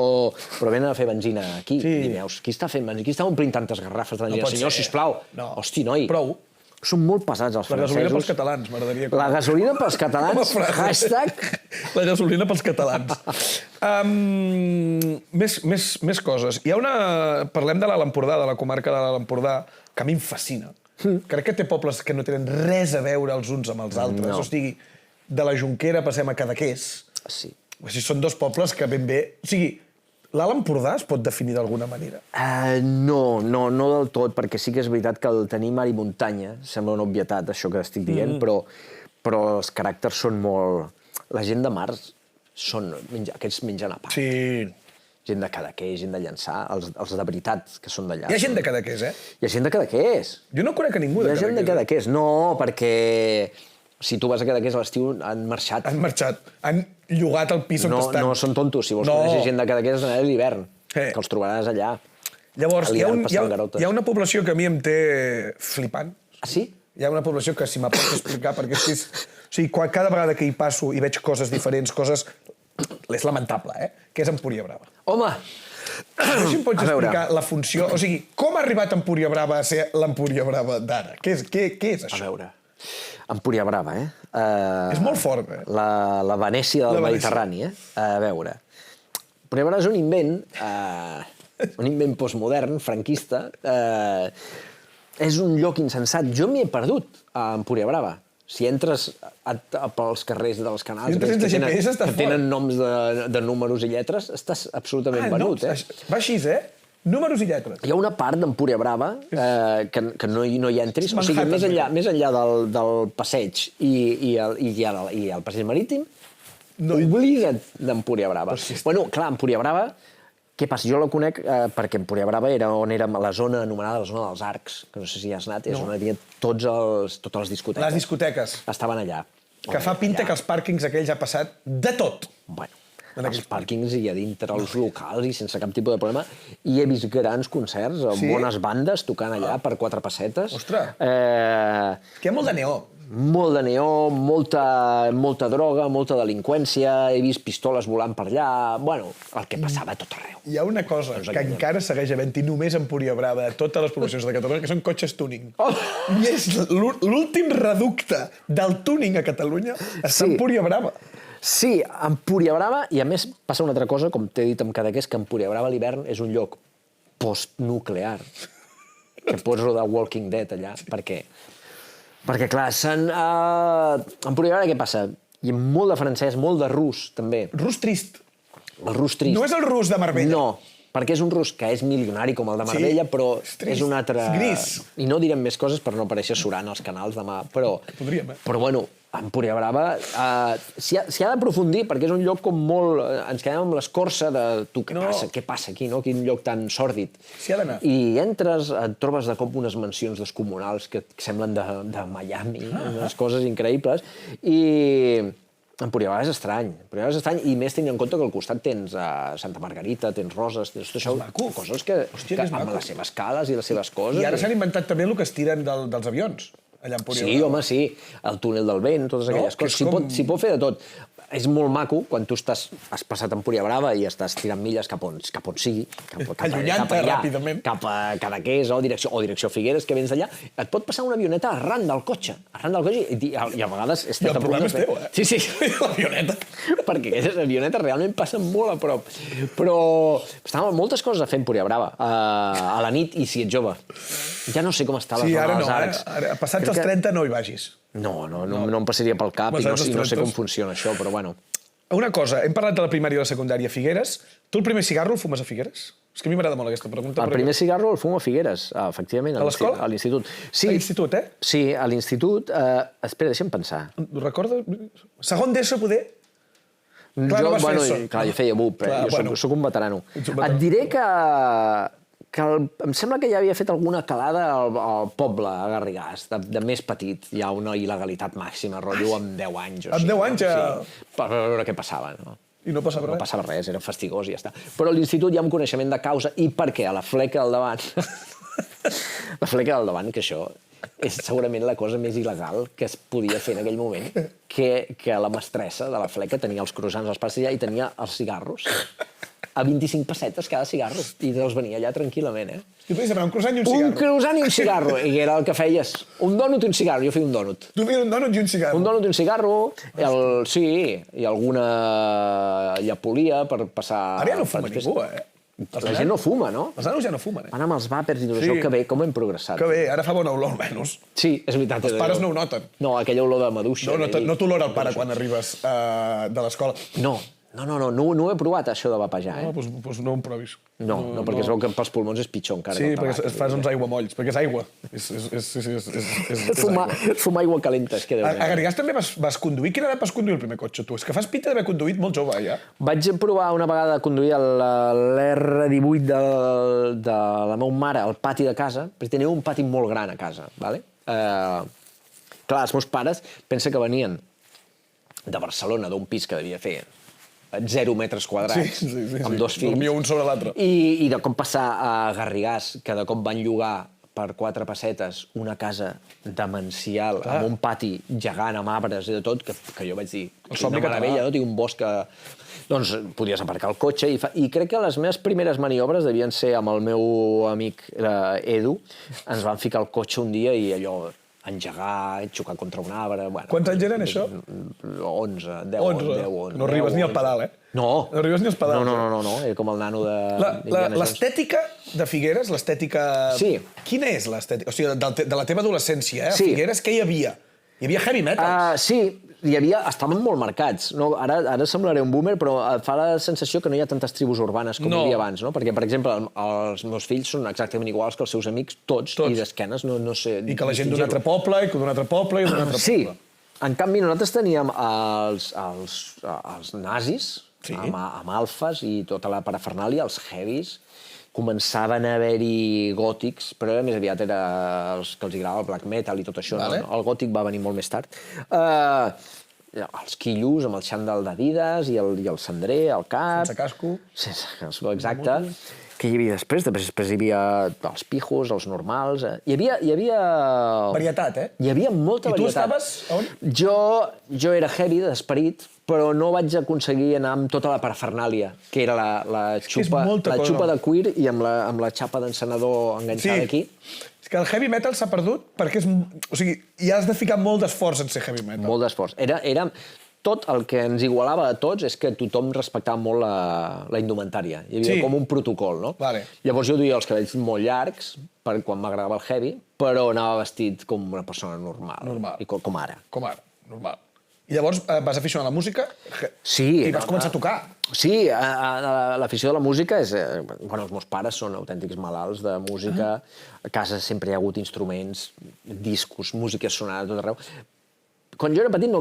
venen a fer benzina aquí. I veus, qui està fent benzina? Qui està omplint tantes garrafes de benzina? Senyor, sisplau. Hosti, noi. Prou. Són molt pesats, els francesos. La gasolina pels catalans, m'agradaria... La gasolina pels catalans, hashtag... La gasolina pels catalans. Més coses. Hi ha una... Parlem de l'Alt Empordà, de la comarca de l'Alt Empordà, que a mi em fascina. Crec que té pobles que no tenen res a veure els uns amb els altres. O sigui, de la Jonquera passem a Cadaqués. Sí. O sigui, són dos pobles que ben bé... O sigui, l'Alt Empordà es pot definir d'alguna manera? No del tot, perquè sí que és veritat que el tenir mar i muntanya sembla una obvietat, això que estic dient, però els caràcters són molt... La gent de mar aquests mengen a part. Sí. Gent de Cadaqués, gent de Llançà, els de veritat que són d'allà. Hi ha gent de Cadaqués, eh? Hi ha gent de Cadaqués. Jo no conec a ningú de Cadaqués. Hi ha gent de Cadaqués. No, perquè si tu vas a Cadaqués a l'estiu han marxat. Han marxat. Han llogat el pis on estan. No són tontos. Si vols conèixer gent de Cadaqués, has d'anar a l'hivern, que els trobaràs allà. Llavors, hi ha una població que a mi em té flipant. Ah, sí? Hi ha una població que, si me pots explicar, perquè és... O sigui, cada vegada que hi passo i veig coses diferents, és lamentable, que és Empúria Brava. Home! No sé si em pots explicar la funció... O sigui, com ha arribat Empúria Brava a ser l'Empúria Brava d'ara? Què és això? A veure... Empúria Brava, És molt fort, La Venècia del Mediterrani, A veure... Empúria Brava és un invent postmodern, franquista. És un lloc insensat. Jo m'hi he perdut a Empúria Brava. Si entres pels carrers dels canals que tenen noms de números i lletres, estàs absolutament venut. Va així, Números i lletres. Hi ha una part d'Empúria Brava que no hi entris. O sigui, més enllà del passeig i el passeig marítim, oblida't d'Empúria Brava. Bueno, clar, Empúria Brava... Què passa? Jo la conec perquè Empúria Brava era on era la zona anomenada la zona dels Arcs, que no sé si hi has anat, és on hi havia totes les discoteques. Les discoteques. Estaven allà. Que fa pinta que als pàrquings aquells ha passat de tot. Bueno, als pàrquings i a dintre els locals i sense cap tipus de problema. I he vist grans concerts amb bones bandes tocant allà per 4 pessetes. Ostres! Que hi ha molt de neó. Molt de neó, molta droga, molta delinqüència, he vist pistoles volant per allà... Bueno, el que passava a tot arreu. Hi ha una cosa que encara segueix havent-hi només a Empúria Brava de totes les poblacions de Catalunya, que són cotxes tuning. I és l'últim reducte del tuning a Catalunya està a Empúria Brava. Sí, Empúria Brava, i a més passa una altra cosa, com t'he dit amb Cadaqués, que Empúria Brava a l'hivern és un lloc postnuclear, que pots rodar Walking Dead allà, perquè, clar, Empúria Brava què passa? Hi ha molt de francès, molt de rus, també. Rus trist. El rus trist. No és el rus de Marbella. No, perquè és un rus que és milionari com el de Marbella, però és un altre... És gris. I no direm més coses per no aparèixer surant als canals demà, però... Podríem, Però, bueno, Empúria Brava s'hi ha d'aprofundir, perquè és un lloc com molt... Ens quedem amb l'escorça de... Tu, què passa aquí, no? Quin lloc tan sòrdid. S'hi ha d'anar. I entres, et trobes de cop unes mansions descomunals que semblen de Miami, unes coses increïbles, i... Empúria Brava és estrany. Empúria Brava és estrany, i més tenint en compte que al costat tens Santa Margarita, tens Roses, tens tot això, coses que amb les seves cales i les seves coses... I ara s'han inventat també el que es tiren dels avions, allà a Empúria Brava. Sí, home, sí. El túnel del vent, totes aquelles coses. S'hi pot fer de tot. és molt maco quan tu has passat Empúria Brava i estàs tirant milles cap on sigui, Allunyant-te ràpidament. cap a Cadaqués o direcció Figueres, que vens d'allà, et pot passar una avioneta arran del cotxe, i a vegades... I el problema és teu, eh? Sí. L'avioneta. Perquè aquestes avionetes realment passen molt a prop. Però estaven moltes coses a fer Empúria Brava, a la nit i si ets jove. Ja no sé com està la zona dels arcs. Ara, passats els 30 no hi vagis. No em passaria pel cap i no sé com funciona això, però bueno. Una cosa, hem parlat de la primària i la secundària a Figueres. Tu el primer cigarro el fumes a Figueres? És que a mi m'agrada molt aquesta pregunta. El primer cigarro el fumo a Figueres, efectivament. A l'escola? A l'institut. A l'institut, eh? Sí, a l'institut. Espera, deixa'm pensar. Recorda? Segon d'ESO, poder? Clar, no vas fer ESO. Clar, jo feia BUP, jo soc un veterano. Et diré que em sembla que ja havia fet alguna calada al poble, a Garrigàs, de més petit. Hi ha una il·legalitat màxima, rotllo amb 10 anys. Amb 10 anys ja? Sí, per veure què passava, no? I no passava res? No passava res, era fastigós i ja està. Però a l'institut hi ha un coneixement de causa i perquè a la fleca al davant... La fleca al davant, que això és segurament la cosa més il·legal que es podia fer en aquell moment, que la mestressa de la fleca tenia els croissants als passos allà i tenia els cigarros a 25 pessetes cada cigarro, i els venia allà tranquil·lament, eh? I podies demanar un croissant i un cigarro. Un croissant i un cigarro, i era el que feies. Un dònut i un cigarro, jo feia un dònut. Tu feies un dònut i un cigarro. Un dònut i un cigarro, sí, i alguna llapolia per passar... Ara ja no fuma ningú, eh? La gent no fuma, no? Els nanos ja no fumen, eh? Van amb els vàpers i tot això, que bé, com hem progressat. Que bé, ara fa bona olor, almenys. Sí, és veritat. Els pares no ho noten. No, aquella olor de maduixa. No t'olora el pare quan arribes de l'escola. No ho he provat, això de vapejar, eh? No, doncs no ho provis. No, perquè es veu que pels pulmons és pitjor encara. Sí, perquè fas uns aiguamolls, perquè és aigua. És Fumar aigua calenta, es queda. A Garrigàs també vas conduir? Quina edat vas conduir el primer cotxe, tu? És que fas pinta d'haver conduït molt jove, ja. Vaig provar una vegada de conduir l'R18 de la meva mare al pati de casa, perquè tenia un pati molt gran a casa, ¿vale? Clar, els meus pares pensa que venien de Barcelona, d'un pis que devia fer 0 metres quadrats, amb 2 fills. Dormia un sobre l'altre. I de cop passar a Garrigàs, que de cop van llogar per 4 pessetes una casa demencial, amb un pati gegant, amb arbres i de tot, que jo vaig dir, quina meravella, no? Tinc un bosc que... Doncs podies aparcar el cotxe i crec que les meves primeres maniobres devien ser amb el meu amic Edu. Ens van ficar el cotxe un dia i allò... engegar, xocar contra un arbre... Quants anys eren, això? 11, 10. No arribes ni al pedal, eh? No. No arribes ni als pedals. No, era com el nano de... L'estètica de Figueres, l'estètica... Sí. Quina és l'estètica? O sigui, de la teva adolescència, eh? A Sí. Figueres, què hi havia? Hi havia heavy metals. Sí, estaven molt marcats. No, ara semblaré un boomer, però et fa la sensació que no hi ha tantes tribus urbanes com hi havia abans, no? Perquè, per exemple, els meus fills són exactament iguals que els seus amics, tots. I d'esquenes, no sé... I que la gent d'un altre poble, i que d'un altre poble, i d'un altre poble. Sí. En canvi, nosaltres teníem els nazis, amb alfes i tota la parafernàlia, els heavies. Començaven a haver-hi gòtics, però més aviat era els que els agradava el black metal i tot això. No? El gòtic va venir molt més tard. Els quillos amb el xandall d'Adidas i el cendrer al cap. Sense casco. Sense casco, exacte. Què hi havia després? Després hi havia els pijos, els normals... Hi havia... Varietat, eh? Hi havia molta varietat. I tu estaves on? Jo era heavy d'esperit, però no vaig aconseguir anar amb tota la parafernàlia, que era la xupa de cuir i amb la xapa d'encenedor enganxada aquí. És que el heavy metal s'ha perdut perquè o sigui, hi has de ficar molt d'esforç en ser heavy metal. Molt d'esforç. Era tot el que ens igualava a tots és que tothom respectava molt la indumentària. Hi havia com un protocol, no? Llavors jo duia els cabells molt llargs, per quan m'agradava el heavy, però anava vestit com una persona normal. Com ara. Com ara, normal. I llavors vas aficionar a la música? Sí. I vas començar a tocar? Sí, l'afició de la música és... Bueno, els meus pares són autèntics malalts de música. A casa sempre hi ha hagut instruments, discos, música sonada a tot arreu. Quan jo era petit no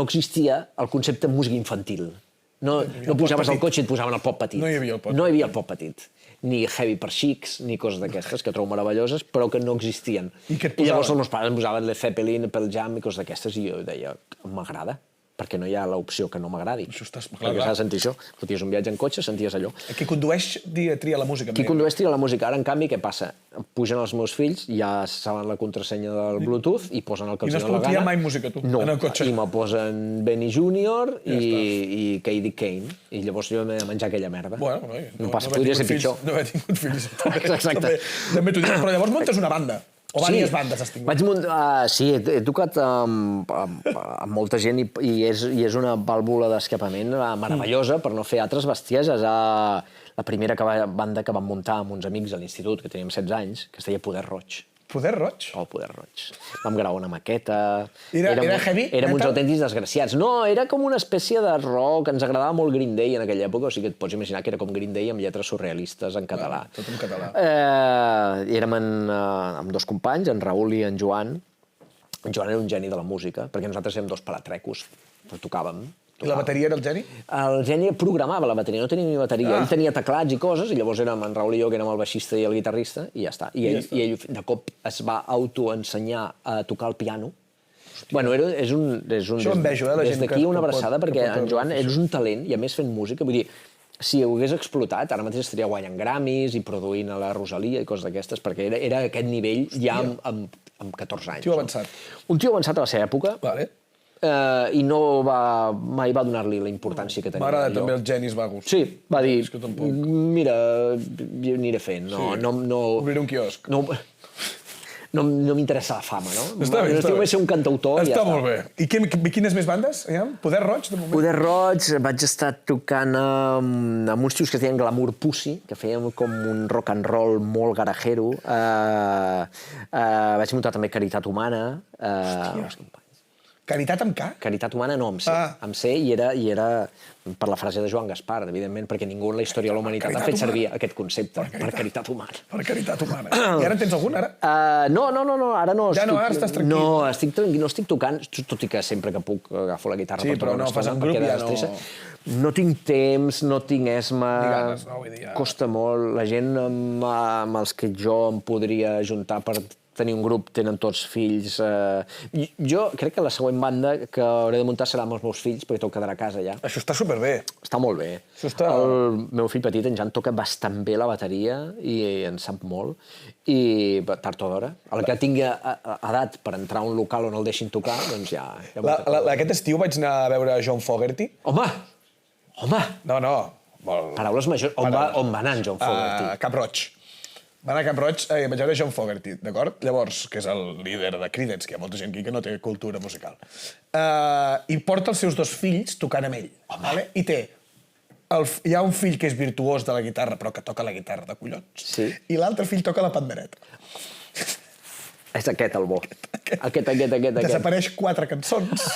existia el concepte de música infantil. No pujaves al cotxe i et posaven el pop petit. No hi havia el pop petit. No hi havia el pop petit. Ni heavy per xics, ni coses d'aquestes, que trobo meravelloses, però que no existien. I què et posaven? I llavors els meus pares em posaven Led Zeppelin, Pearl Jam i coses d'aquestes, i jo deia, m'agrada. perquè no hi ha l'opció que no m'agradi. Això estàs... Perquè s'ha de sentir això. Foties un viatge en cotxe, senties allò. Qui condueix tria la música. Qui condueix tria la música. Ara, en canvi, què passa? Pugen els meus fills, ja saben la contrasenya del Bluetooth i posen el que els I no dona has la pogut triar gana. mai música, tu, no, en el cotxe. I me posen Benny Junior i Katie Kane. I llavors jo m'he de menjar aquella merda. Bueno, no passa, podria ser pitjor. No he tingut fills. Exacte. També t'ho dic. Però llavors muntes una banda. O diverses bandes has tingut? Vaig muntar... Sí, he tocat amb molta gent i és una vàlvula d'escapament meravellosa per no fer altres bestieses. La primera banda que vam muntar amb uns amics a l'institut, que teníem 16 anys, que es deia Poder Roig. Poder Roig? Oh, Poder Roig. Vam gravar una maqueta... Era heavy? Érem uns metal? autèntics desgraciats. No, era com una espècie de rock. Ens agradava molt Green Day en aquella època, o sigui que et pots imaginar que era com Green Day amb lletres surrealistes en català. Tot en català. Érem amb dos companys, en Raül i en Joan. En Joan era un geni de la música, perquè nosaltres érem dos palatrecos, però tocàvem. I la bateria era el geni? El geni programava la bateria, no tenia ni bateria. Ell tenia teclats i coses, i llavors érem en Raül i jo, que érem el baixista i el guitarrista, i ja està. I ell de cop es va autoensenyar a tocar el piano. Bueno, és un... Això envejo, la gent des d'aquí una abraçada, perquè en Joan és un talent, i a més fent música, vull dir, si ho hagués explotat, ara mateix estaria guanyant Grammys i produint a la Rosalia i coses d'aquestes, perquè era a aquest nivell ja amb 14 anys. Tio avançat. Un tio avançat a la seva època, Vale. i no mai va donar-li la importància que tenia. M'agrada també els genis vagos. Sí, va dir, És que tampoc. mira, jo aniré fent, no... Obriré un quiosc. No m'interessa la fama, no? Està bé, està bé. Vull ser un cantautor i ja està està. molt bé. I quines més bandes? Poder Roig, de moment? Poder Roig, vaig estar tocant amb uns tios que es deien Glamour Pussy, que fèiem com un rock and roll molt garajero. Vaig muntar també Caritat Humana. Caritat amb K? Caritat Humana no, amb C. Amb C i era per la frase de Joan Gaspar, evidentment, perquè ningú en la història de la humanitat ha fet servir aquest concepte, per caritat humana. Per caritat humana. I ara en tens algun, ara? No, ara no. Ja no, ara estàs tranquil. No, estic tocant, tot i que sempre que puc agafo la guitarra Sí, per tocar però no una fas estona, en grup, perquè ja no... desestressa. No tinc temps, no tinc esma... Ni ganes, no? Vull dir, ja... Costa molt. La gent amb els que jo em podria ajuntar per tenir un grup, tenen tots fills. Jo crec que la següent banda que hauré de muntar serà amb els meus fills, perquè tot quedarà a casa ja. Això està superbé. Està molt bé. El meu fill petit, en Jan, toca bastant bé la bateria i en sap molt. I tard o d'hora. El que tingui edat per entrar a un local on el deixin tocar, doncs ja... Aquest estiu vaig anar a veure John Fogerty. Home! No. Paraules majors. On va anar en John Fogerty? A Cap Roig. Va anar a Cap Roig i vaig veure John Fogerty, d'acord? Llavors, que és el líder de Creedence, que hi ha molta gent aquí que no té cultura musical. I porta els seus dos fills tocant amb ell. Vale? I hi ha un fill que és virtuós de la guitarra, però que toca la guitarra de collons. Sí. I l'altre fill toca la pandereta. És aquest el bo. Aquest. Desapareix 4 cançons.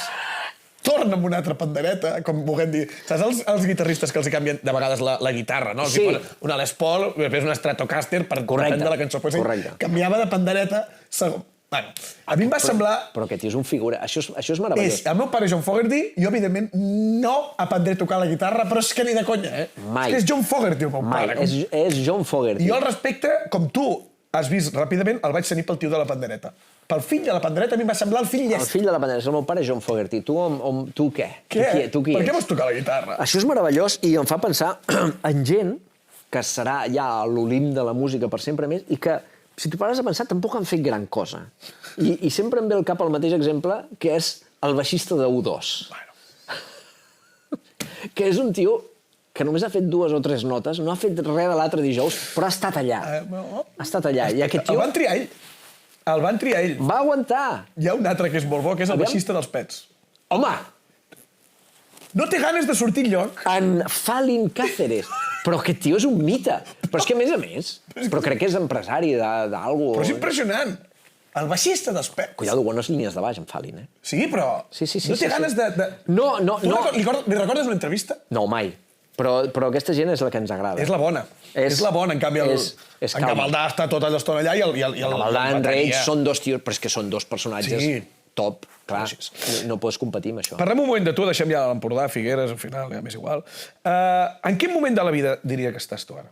Torna amb una altra pandereta, com volem dir. Saps els guitarristes que els canvien de vegades la guitarra, no? Sí. Una Les Paul, després una Stratocaster per depèn de la cançó. Correcte. Canviava de pandereta segon. Bueno, a mi em va semblar... Però aquest és un figura. Això és meravellós. El meu pare John Fogerty, jo evidentment no aprendré a tocar la guitarra, però és que ni de conya, eh? Mai. És que és John Fogerty, el meu pare. És John Fogerty. I jo al respecte, com tu has vist ràpidament, el vaig tenir pel tio de la pandereta. Pel fill de la pandereta a mi em va semblar el fill llest. El fill de la pandereta, és el meu pare John Fogerty. Tu què? Què? Tu qui Per què ets? vols tocar la guitarra? Això és meravellós i em fa pensar en gent que serà ja a l'Olimp de la música per sempre més i que, si t'ho pares a pensar, tampoc han fet gran cosa. I sempre em ve al cap el mateix exemple, que és el baixista de U2. Que és un tio que només ha fet 2 o 3 notes, no ha fet res de l'altre dijous, però ha estat allà. Ha estat allà. I aquest tio... El van triar ell. El van triar ell. Va aguantar. Hi ha un altre que és molt bo, que és el baixista dels Pets. Home! No té ganes de sortir enlloc. En Falin Cáceres. Però aquest tio és un mite. Però és que, a més, però crec que és empresari d'algú. Però és impressionant. El baixista dels Pets. Cuidado, bones línies de baix, en Falin, eh? Sí, però Sí. no té ganes de... No. Li recordes una entrevista? No, mai. Però aquesta gent és la que ens agrada. És la bona. És la bona, en canvi en Gavaldà està tota l'estona allà i el Gavaldà en Reig són 2 tios, però és que són 2 personatges top, clar. No pots competir amb això. Parlem un moment de tu, deixem ja l'Empordà, Figueres, al final, ja m'és igual. En quin moment de la vida diria que estàs tu ara?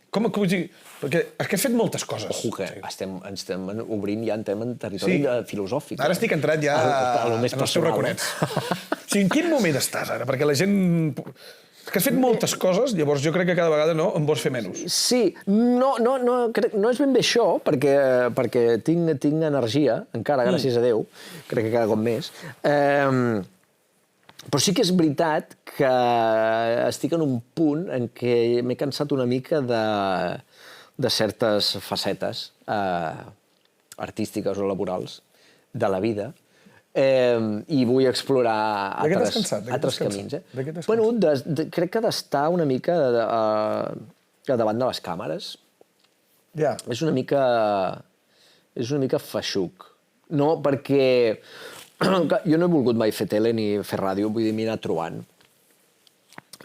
Com vull dir? Perquè és que has fet moltes coses. Ojo, que estem obrint ja en territori filosòfic. Ara estic entrant ja a lo més en els teus personal. raconets. O sigui, en quin moment estàs ara? Perquè la gent... És que has fet moltes coses, llavors jo crec que cada vegada no en vols fer menys. Sí, no és ben bé això, perquè tinc energia, encara, gràcies a Déu, crec que cada cop més. Però sí que és veritat que estic en un punt en què m'he cansat una mica de certes facetes artístiques o laborals de la vida, i vull explorar altres camins. De què t'has Bueno, crec que d'estar una mica davant de les càmeres Ja. és una mica feixuc. No, perquè jo no he volgut mai fer tele ni fer ràdio, vull dir, m'he anat trobant.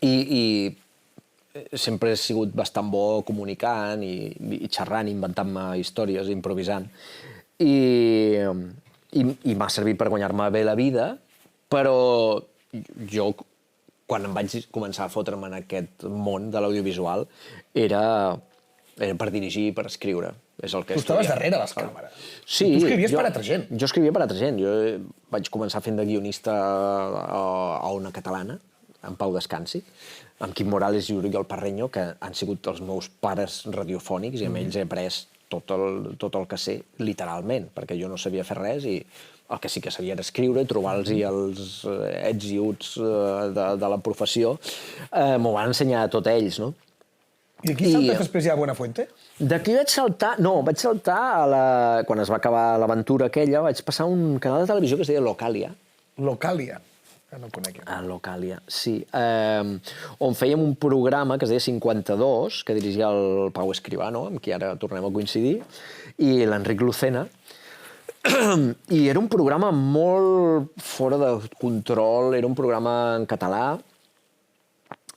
I sempre he sigut bastant bo comunicant i xerrant, inventant-me històries, improvisant. I m'ha servit per guanyar-me bé la vida, però jo, quan em vaig començar a fotre'm en aquest món de l'audiovisual, era per dirigir i per escriure. És el que Tu estaves darrere les càmeres. Sí. Tu escrivies per altra gent. Jo escrivia per altra gent. Jo vaig començar fent de guionista a Ona Catalana, en Pau Descansi, amb Quim Morales i Oriol Parreño, que han sigut els meus pares radiofònics i amb ells he après tot el que sé, literalment, perquè jo no sabia fer res i el que sí que sabia era escriure, trobar-los els ets i uts de la professió. M'ho van ensenyar a tot ells, no? I aquí saltes després ja a Buenafuente? D'aquí vaig saltar quan es va acabar l'aventura aquella, vaig passar a un canal de televisió que es deia Localia. Localia. No el conec. Localia, sí. On fèiem un programa que es deia 52, que dirigia el Pau Escribano, amb qui ara tornem a coincidir, i l'Enric Lucena. I era un programa molt fora de control, era un programa en català.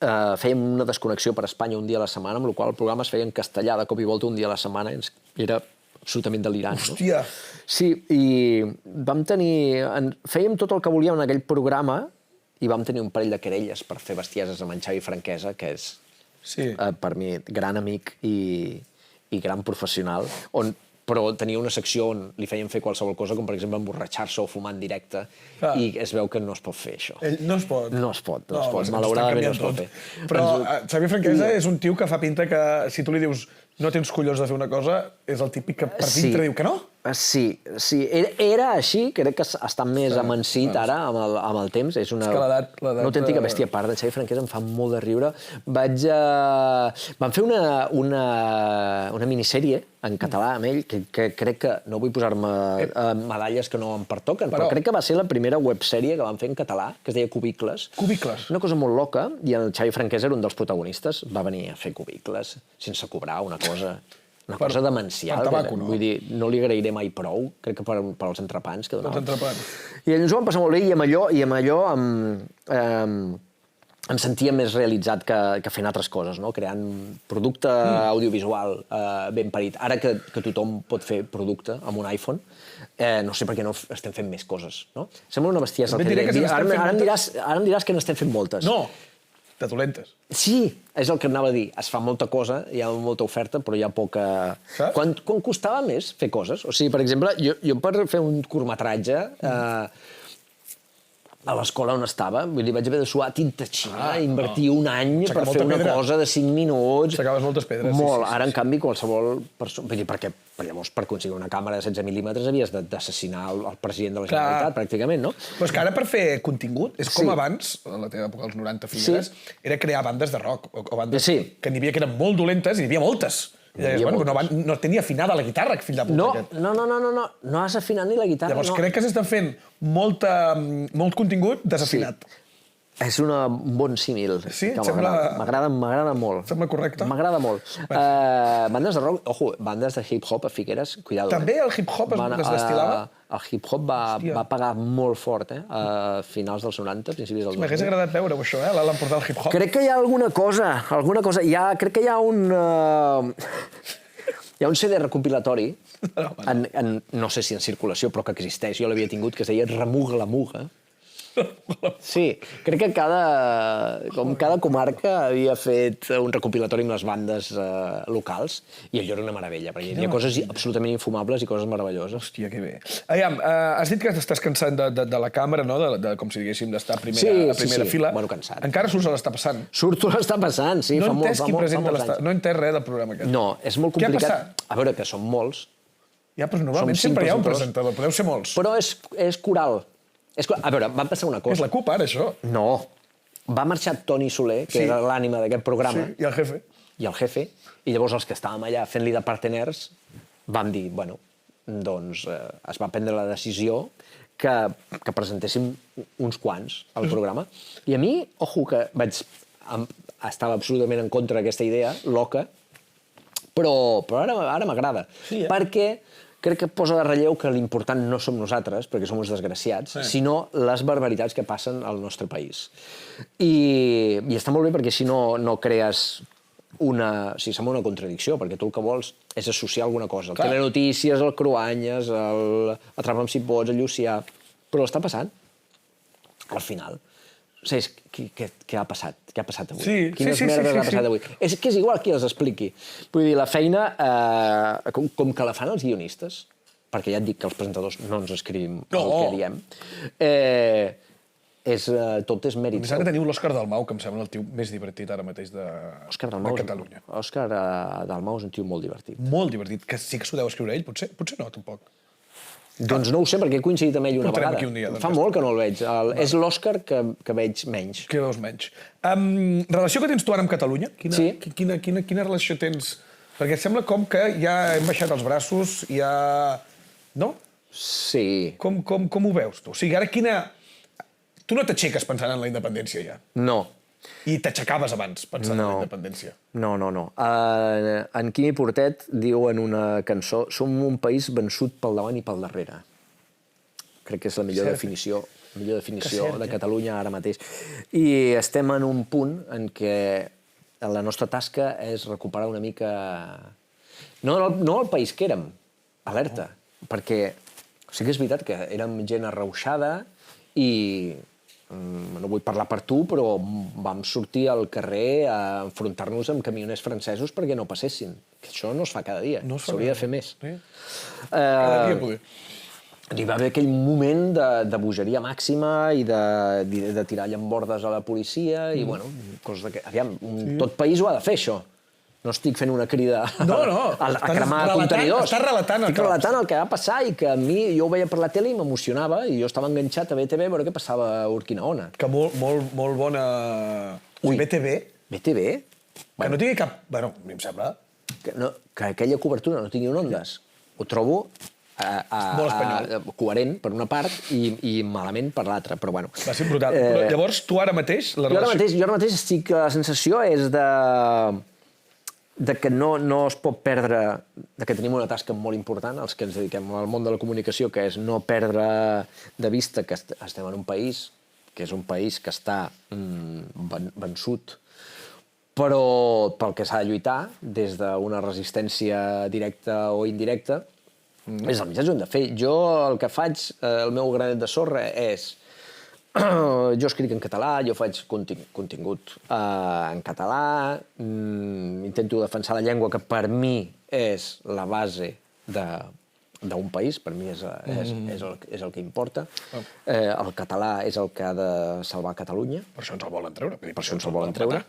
Fèiem una desconnexió per Espanya un dia a la setmana, amb la qual el programa es feia en castellà de cop i volta un dia a la setmana. Era absolutament delirant. Hòstia! Sí, i vam tenir... Fèiem tot el que volíem en aquell programa i vam tenir un parell de querelles per fer bestieses amb en Xavi Franquesa, que és, per mi, gran amic i gran professional, però tenia una secció on li feien fer qualsevol cosa, com per exemple emborratxar-se o fumar en directe, i es veu que no es pot fer això. No es pot. No es pot, malauradament no es pot fer. Però Xavi Franquesa és un tio que fa pinta que si tu li dius no tens collons de fer una cosa, és el típic que per dintre diu que no? Sí. Era així, crec que està més amansit ara amb el temps. És una autèntica bèstia. A part de Xavi Franquesa em fa molt de riure. Vam fer una minissèrie en català amb ell, que crec que, no vull posar-me medalles que no em pertoquen, però crec que va ser la primera websèrie que vam fer en català, que es deia Cubicles. Cubicles. Una cosa molt loca, i el Xavi Franquesa era un dels protagonistes, va venir a fer Cubicles sense cobrar una cosa demencial. Per tabaco, no? Vull dir, no li agrairé mai prou, crec que per als entrepans que donava. Els entrepans. I ens ho vam passar molt bé i amb allò em sentia més realitzat que fent altres coses, no? Creant producte audiovisual ben parit. Ara que tothom pot fer producte amb un iPhone, no sé per què no estem fent més coses, no? Sembla una bestiesa. Ara em diràs que n'estem fent moltes. No, de dolentes. Sí, és el que anava a dir. Es fa molta cosa, hi ha molta oferta, però hi ha poca... Saps? Quan costava més fer coses? O sigui, per exemple, jo per fer un curtmetratge a l'escola on estava, vull dir, vaig haver de suar tinta xina, invertir un any per fer una cosa de 5 minuts. S'acaves moltes pedres. Molt. Ara, en canvi, qualsevol persona... Vull dir, perquè llavors, per aconseguir una càmera de 16 mil·límetres havies d'assassinar el president de la Generalitat, pràcticament, no? Però és que ara per fer contingut, és com abans, a la teva època, als 90 Figueres, era crear bandes de rock, o bandes que n'hi havia que eren molt dolentes, i n'hi havia moltes. I deies, bueno, no tenia afinada la guitarra, fill de puta aquest. No has afinat ni la guitarra. Llavors crec que s'està fent molt contingut desafinat. És un bon símil. Sí, et sembla... M'agrada molt. Sembla correcte. M'agrada molt. Bandes de rock, bandes de hip-hop a Figueres, cuidado. També el hip-hop es destil·lava? El hip-hop va pagar molt fort, a finals dels 90, principis dels 90. M'hagués agradat veure-ho, això, l'emportar el hip-hop. Crec que hi ha alguna cosa. Crec que hi ha un... Hi ha un CD recopilatori, no sé si en circulació, però que existeix, jo l'havia tingut, que es deia Remuga la Muga, Sí, crec que cada comarca havia fet un recopilatori amb les bandes locals i allò era una meravella, perquè hi havia coses absolutament infumables i coses meravelloses. Hòstia, que bé. Aviam, has dit que estàs cansat de la càmera, no? Com si diguéssim, d'estar a primera fila. Bueno, cansat. Encara surts a l'està passant. Surto a l'està passant, sí. No he entès qui presenta l'està... No he entès res del programa aquest. No, és molt Què ha complicat. passat? A veure, que són molts. Ja, però normalment Som 5 sempre hi ha un presentadors. presentador, podeu ser molts. Però és coral. A veure, va passar una És cosa. la CUP, ara, això. No. Va marxar Toni Soler, que era l'ànima d'aquest programa, Sí, i el jefe. i el jefe, i llavors els que estàvem allà fent-li de parteners vam dir, bueno, doncs es va prendre la decisió que presentéssim uns quants al programa. I a mi, ojo, que estava absolutament en contra d'aquesta idea, loca, però ara m'agrada. Sí, perquè crec que posa de relleu que l'important no som nosaltres, perquè som uns desgraciats, sinó les barbaritats que passen al nostre país. I està molt bé perquè així no crees sembla una contradicció, perquè tu el que vols és associar alguna cosa. El Telenotícies, el Cruanyes, Atrapa'm si pots, el Llucià... Però està passant, al final. Saps què ha passat? Què ha passat avui? Sí, Quines merdes ha passat avui? És que és igual qui les expliqui. Vull dir, la feina, com que la fan els guionistes, perquè ja et dic que els presentadors no ens escrivim el que diem, tot és mèrit. A més, ara teniu l'Òscar Dalmau, que em sembla el tio més divertit ara mateix de Catalunya. Òscar Dalmau és un tio molt divertit. Molt divertit, que sí que s'ho deu escriure ell, potser no, tampoc. Doncs no ho sé, perquè he coincidit amb ell una Portarem vegada. aquí un dia, doncs. Fa molt que no el veig. És l'Òscar que veig menys. Que veus menys. Relació que tens tu ara amb Catalunya? Quina relació tens? Perquè sembla com que ja hem baixat els braços, ja... No? Sí. Com ho veus, tu? O sigui, ara quina... Tu no t'aixeques pensant en la independència, ja. No. I t'aixecaves abans pensant en la independència. No. En Quimi Portet diu en una cançó: som un país vençut pel davant i pel darrere. Crec que és la millor definició de Catalunya ara mateix. I estem en un punt en què la nostra tasca és recuperar una mica... No el país que érem, alerta, perquè sí que és veritat que érem gent arrauxada i... no vull parlar per tu, però vam sortir al carrer a enfrontar-nos amb camioners francesos perquè no passessin. Que això no es fa cada dia, s'hauria de fer més. Cada dia poder. Hi va haver aquell moment de bogeria màxima i de tirar llambordes a la policia i, bueno, coses d'aquest... Aviam, tot país ho ha de fer, això. No estic fent una crida a cremar contenidors. Estàs relatant el que va passar i que a mi, jo ho veia per la tele i m'emocionava i jo estava enganxat a BTV a veure què passava a Urquinaona. Que molt bona... Ui, BTV? BTV? Que no tingui cap... Bueno, a mi em sembla... Que aquella cobertura no tingui ondes. Ho trobo coherent per una part i malament per l'altra, però bueno. Va ser brutal. Però llavors, tu ara mateix... Jo ara mateix estic... La sensació és de que no es pot perdre, de que tenim una tasca molt important, els que ens dediquem al món de la comunicació, que és no perdre de vista que estem en un país, que és un país que està vençut, però pel que s'ha de lluitar, des d'una resistència directa o indirecta, és el missatge que hem de fer. Jo el que faig, el meu granet de sorra és... Jo escric en català, jo faig contingut en català, intento defensar la llengua que per mi és la base d'un país, per mi és el que importa. El català és el que ha de salvar Catalunya. Per això ens el volen treure. Per això ens el volen treure,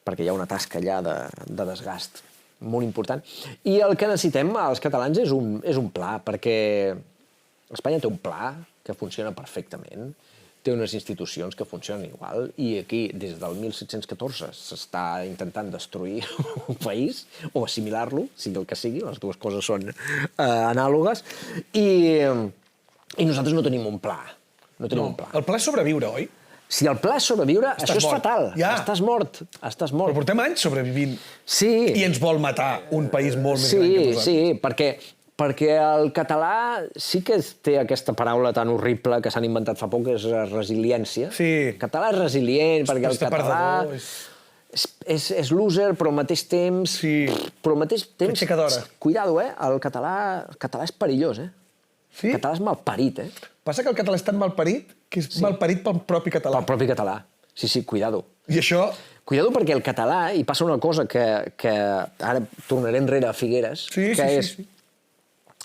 perquè hi ha una tasca allà de desgast molt important. I el que necessitem els catalans és un pla, perquè Espanya té un pla que funciona perfectament, té unes institucions que funcionen igual, i aquí, des del 1714, s'està intentant destruir un país, o assimilar-lo, sigui el que sigui, les dues coses són anàlogues, i nosaltres no tenim un pla. No tenim un pla. El pla és sobreviure, oi? Si el pla és sobreviure, això és fatal. Ja. Estàs mort. Però portem anys sobrevivint. Sí. I ens vol matar un país molt més gran que nosaltres. Sí, perquè el català sí que té aquesta paraula tan horrible que s'han inventat fa poc, que és resiliència. Sí. El català és resilient, perquè el català és loser, però al mateix temps... Sí. Però al mateix temps... Aixecadora. Cuidado, el català és perillós, Sí? El català és malparit, Passa que el català és tan malparit Que és malparit pel propi català. Pel propi català. Sí, cuidado. I això... Cuidado perquè el català hi passa una cosa que ara tornaré enrere a Figueres, que és,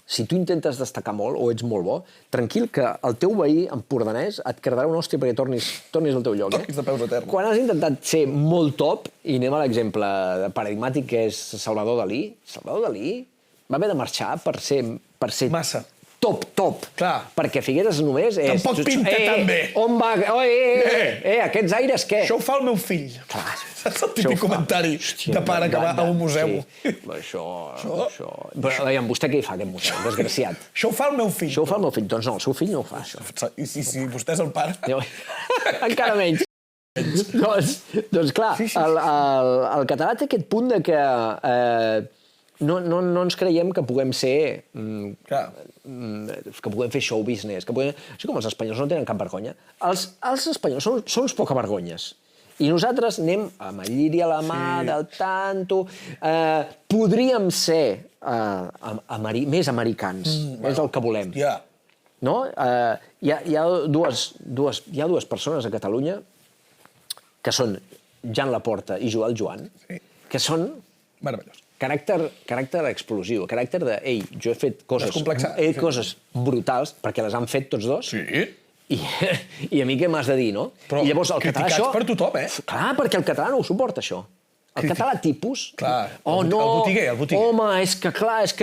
si tu intentes destacar molt o ets molt bo, tranquil que el teu veí empordanès et cridarà una hòstia perquè tornis al teu lloc. Toquis de peus a terra. Quan has intentat ser molt top, i anem a l'exemple paradigmàtic que és Salvador Dalí va haver de marxar per ser Massa. top. Clar. Perquè Figueres només és... Tampoc pinta tan bé. On va? Aquests aires què? Això ho fa el meu fill. Clar. Saps el típic comentari de pare que va a un museu? Sí. Això... Però, veiem, vostè què hi fa, aquest museu? Desgraciat. Això ho fa el meu fill. Això ho fa el meu fill. Doncs no, el seu fill no ho fa, això. I si vostè és el pare... Encara menys. Doncs clar, el català té aquest punt de que no ens creiem que puguem ser... que puguem fer show business. Així com els espanyols no tenen cap vergonya. Els espanyols són uns poca vergonyes. I nosaltres anem amb el lliri a la mà, del tanto... Podríem ser més americans, és el que volem. No? Hi ha dues persones a Catalunya que són Jan Laporta i Joel Joan, que són... Meravellós. Caràcter explosiu, caràcter de... Ei, jo he fet coses brutals, perquè les han fet tots dos. Sí. I a mi què m'has de dir, no? Però criticats per tothom, eh? Clar, perquè el català no ho suporta, això. El català tipus... Clar, el botiguer. Home, és que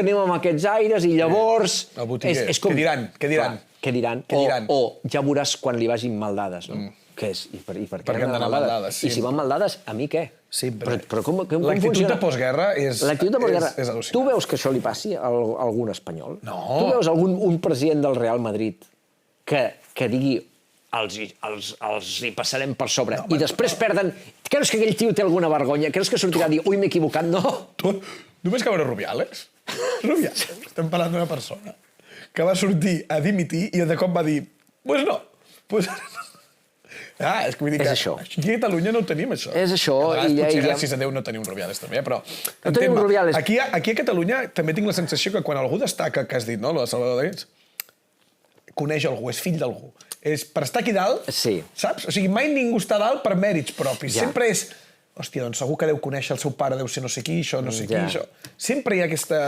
anem amb aquests aires i llavors... El botiguer. Què diran? O ja veuràs quan li vagin mal dades, no? Què és? I per què han d'anar mal dades? I si van mal dades, a mi què? Sempre. Però com l'actitud de postguerra és al·lucinant. Tu veus que això li passi a algun espanyol? No. Tu veus un president del Real Madrid que digui els hi passarem per sobre i després perden... Creus que aquell tio té alguna vergonya? Creus que sortirà a dir ui, m'he equivocat? No. Tu només que veure Rubiales? Rubiales. Estem parlant d'una persona que va sortir a dimitir i de cop va dir pues no. És que vull dir que aquí a Catalunya no ho tenim, això. És això. A vegades potser gràcies a Déu no tenim Rubiales també, però... No tenim Rubiales. Aquí a Catalunya també tinc la sensació que quan algú destaca, que has dit, no?, la Salvador Dalí, coneix algú, és fill d'algú. És per estar aquí dalt, saps? O sigui, mai ningú està dalt per mèrits propis. Sempre és... Hòstia, doncs segur que deu conèixer el seu pare, deu ser no sé qui, això, no sé qui, això... Sempre hi ha aquesta...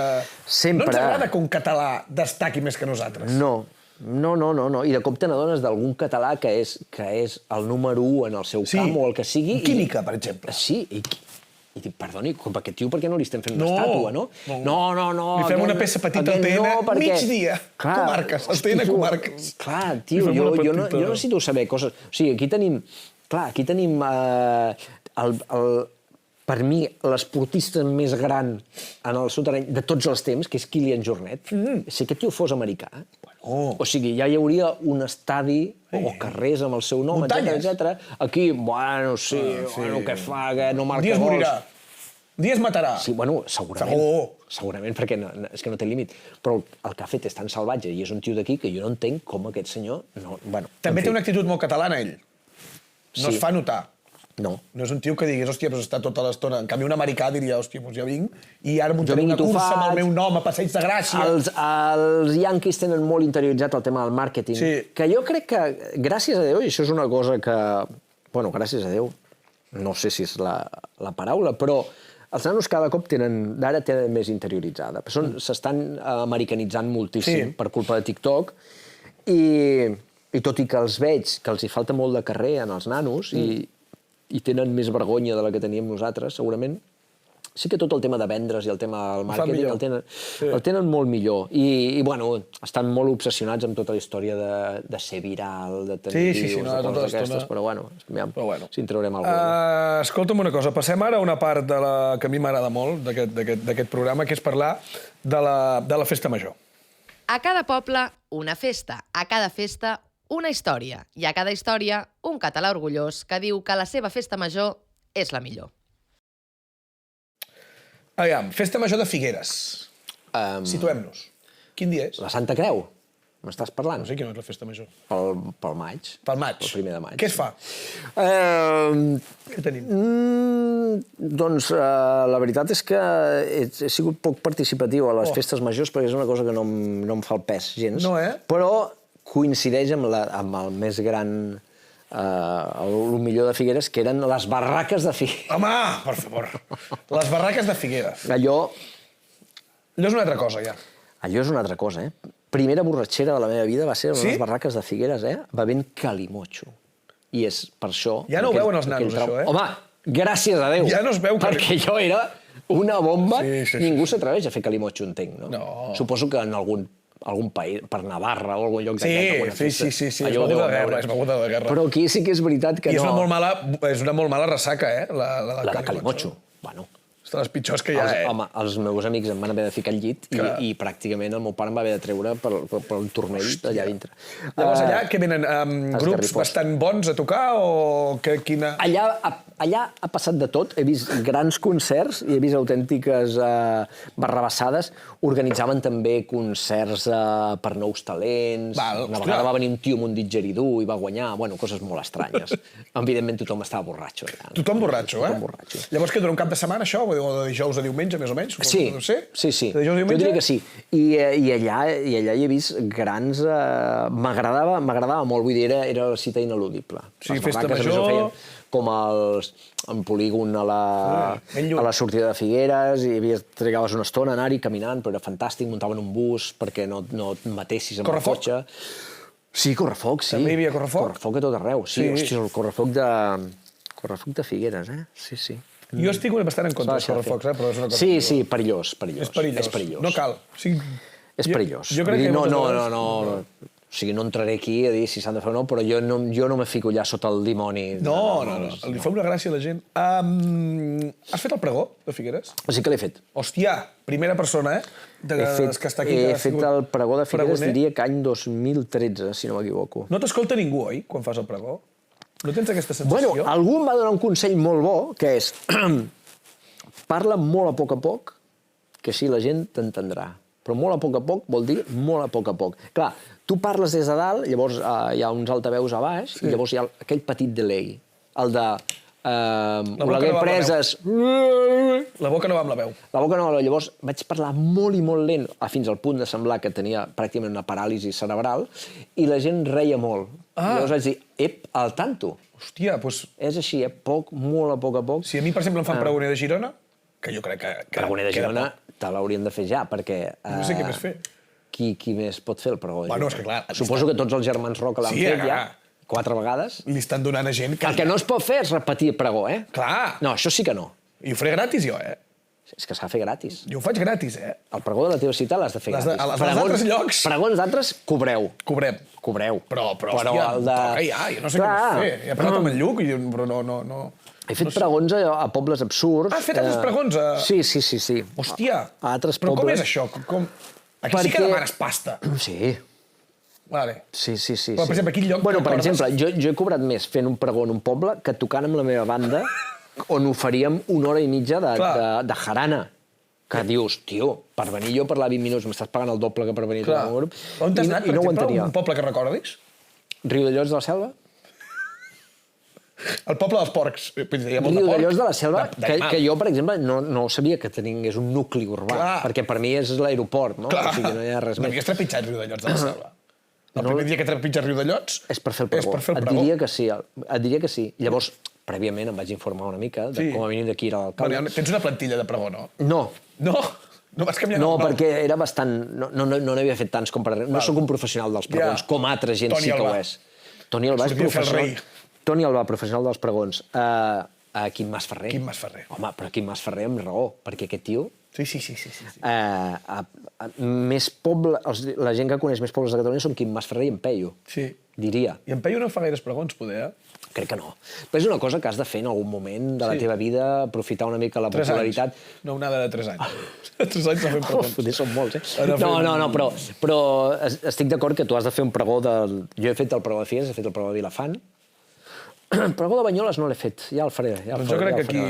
No ens agrada que un català destaqui més que nosaltres. No. I de cop te n'adones d'algun català que és el número 1 en el seu camp o el que sigui. Química, per exemple. Sí, i dic, perdoni, aquest tio per què no li estem fent una estàtua, no? No. Li fem una peça petita al TN, migdia, comarques, al TN comarques. Clar, tio, jo necessito saber coses... O sigui, aquí tenim per mi, l'esportista més gran en el seu terreny de tots els temps, que és Kilian Jornet. Si aquest tio fos americà, o sigui, ja hi hauria un estadi o carrers amb el seu nom, etc. Aquí, què fa, que no marca gols. Un dia es morirà. Un dia es matarà. Sí, segurament, perquè és que no té límit. Però el que ha fet és tan salvatge i és un tio d'aquí que jo no entenc com aquest senyor... També té una actitud molt catalana, ell. No es fa notar. No. No és un tio que digués, hòstia, però està tota l'estona. En canvi, un americà diria, hòstia, doncs ja vinc i ara muntaré una cursa amb el meu nom a Passeig de Gràcia. Els Yankees tenen molt interioritzat el tema del màrqueting. Que jo crec que, gràcies a Déu, i això és una cosa que... Bueno, gràcies a Déu, no sé si és la paraula, però els nanos cada cop d'ara tenen més interioritzada. S'estan americanitzant moltíssim per culpa de TikTok i tot i que els veig que els hi falta molt de carrer en els nanos i tenen més vergonya de la que teníem nosaltres, segurament. Sí que tot el tema de vendre's i el tema del màrqueting el tenen molt millor. I bueno, estan molt obsessionats amb tota la història de ser viral, de tenir vius, de coses d'aquestes, però bueno, si en traurem alguna. Escolta'm una cosa, passem ara a una part que a mi m'agrada molt d'aquest programa, que és parlar de la Festa Major. A cada poble, una festa. A cada festa, una història. I a cada història, un català orgullós que diu que la seva festa major és la millor. Aviam, Festa Major de Figueres. Situem-nos. Quin dia és? La Santa Creu. M'estàs parlant? No sé quina és la Festa Major. Pel maig. Pel maig. El primer de maig. Què es fa? Què tenim? Doncs la veritat és que he sigut poc participatiu a les festes majors perquè és una cosa que no em fa el pes gens. No, eh? Però coincideix amb el més gran, el millor de Figueres, que eren les barraques de Figueres. Home, per favor. Les barraques de Figueres. Allò és una altra cosa, ja. Allò és una altra cosa, eh? Primera borratxera de la meva vida va ser a les barraques de Figueres, bevent calimocho. I és per això... Ja no ho veuen els nanos, això, eh? Home, gràcies a Déu. Ja no es veu perquè allò era una bomba. Sí. Ningú s'atreveix a fer calimocho, entenc, no? No. Suposo que en algun país, per Navarra o algun lloc d'aquest... Sí, és beguda de guerra, és beguda de guerra. Però aquí sí que és veritat que I no... és una molt mala ressaca, la de calimocho. Bueno... És de les pitjors que hi ha, Home, els meus amics em van haver de ficar al llit i pràcticament el meu pare em va haver de treure pel turmell d'allà dintre. Llavors, allà què venen? Grups bastant bons a tocar o quina... Allà ha passat de tot. He vist grans concerts i he vist autèntiques barrabassades. Organitzaven també concerts per nous talents. Una vegada va venir un tio amb un didgeridú i va guanyar. Bueno, coses molt estranyes. Evidentment tothom estava borratxo. Tothom borratxo, eh? Llavors que dura un cap de setmana, això? O de dijous a diumenge, més o menys? Sí. De dijous a diumenge? Jo diria que sí. I allà hi he vist grans... M'agradava molt, vull dir, era la cita ineludible. Sí, festa major... Com en polígon a la sortida de Figueres, i trigaves una estona a anar-hi caminant, però era fantàstic, muntaven un bus perquè no et matessis amb el cotxe. Sí, correfoc, sí. També hi havia correfoc? Correfoc a tot arreu, sí. Hòstia, el correfoc de Figueres, sí. Jo estic bastant en contra dels correfocs, però és una cosa... Sí, perillós. És perillós. No cal. És perillós. Jo crec que... No. O sigui, no entraré aquí a dir si s'han de fer o no, però jo no me fico allà sota el dimoni. No. Li fa una gràcia a la gent. Has fet el pregó de Figueres? Sí que l'he fet. Hòstia, primera persona, que està aquí. He fet el pregó de Figueres, diria que any 2013, si no m'equivoco. No t'escolta ningú, oi, quan fas el pregó? No tens aquesta sensació? Bueno, algú em va donar un consell molt bo, que és parla molt a poc, que així la gent t'entendrà. Però molt a poc vol dir molt a poc. Clar, tu parles des de dalt, llavors hi ha uns altaveus a baix, i llavors hi ha aquell petit delay, el de Oleguer Preses... La boca no va amb la veu. La boca no va amb la veu. Llavors vaig parlar molt i molt lent, fins al punt de semblar que tenia pràcticament una paràlisi cerebral, i la gent reia molt. Llavors vaig dir, al tanto. Hòstia, doncs... És així, molt a poc. Si a mi, per exemple, em fan pregoner de Girona, que jo crec que... Pregoner de Girona te l'haurien de fer ja, perquè... No sé què més fer. Qui més pot fer el pregó de Girona? Bueno, és que clar... Suposo que tots els germans Roca l'han fet ja 4 vegades. Li estan donant a gent... El que no es pot fer és repetir el pregó, eh? Clar! No, això sí que no. I ho faré gratis, jo, eh? És que s'ha de fer gratis. Jo ho faig gratis, eh? El pregó de la teva ciutat l'has de fer gratis. Als altres llocs... Pregons d'altres, cobreu. Cobrem. Però hòstia, toca ja, jo no sé què més fer. He parlat amb en Lluc, però no... He fet pregons a pobles absurds. Has fet altres pregons? Sí. Hòstia, a altres però com pobles. és això? Aquí sí que demanes pasta. Sí. Vale. Sí. Però, per exemple, quin lloc... Bueno, per exemple, jo he cobrat més fent un pregó en un poble que tocant amb la meva banda, on oferíem 1 hora i mitja de jarana. Que dius, tio, per venir jo a parlar 20 minuts m'estàs pagant el doble que per venir a un grup. On t'has anat, per exemple, un poble que recordis? Riudellots de la Selva. El poble dels porcs. Riudellots de la Selva, que jo, per exemple, no sabia que tingués un nucli urbà, perquè per mi és l'aeroport, no? O sigui, no hi ha res més. Perquè has trepitjat Riudellots de la Selva. El primer dia que trepitges Riudellots... És per fer el pregó. Et diria que sí. Llavors, prèviament em vaig informar una mica, com a mínim d'aquí era l'alcalde. Tens una plantilla de pregó, no? No. No vas canviar el nom? No, perquè era bastant... No n'havia fet tants com per... No sóc un professional dels pregons, com altra gent sí que ho és. Toni Albà és professional. Toni Albà, professional dels pregons. Quim Mas Ferrer. Home, però Quim Mas Ferrer amb raó, perquè aquest tio... Sí. Més poble... La gent que coneix més pobles de Catalunya són Quim Mas Ferrer i en Peyu. Sí. Diria. I en Peyu no fa gaires pregons, poder, eh? Crec que no. Però és una cosa que has de fer en algun moment de la teva vida, aprofitar una mica la popularitat. 3 anys. No, onada de 3 anys. 3 anys de fer un pregó. Potser són molts, eh? No, però estic d'acord que tu has de fer un pregó de... Jo he fet el pregó de Figueres, he fet el pregó de Vilafant. El pregó de Banyoles no l'he fet, ja el faré. Doncs jo crec que aquí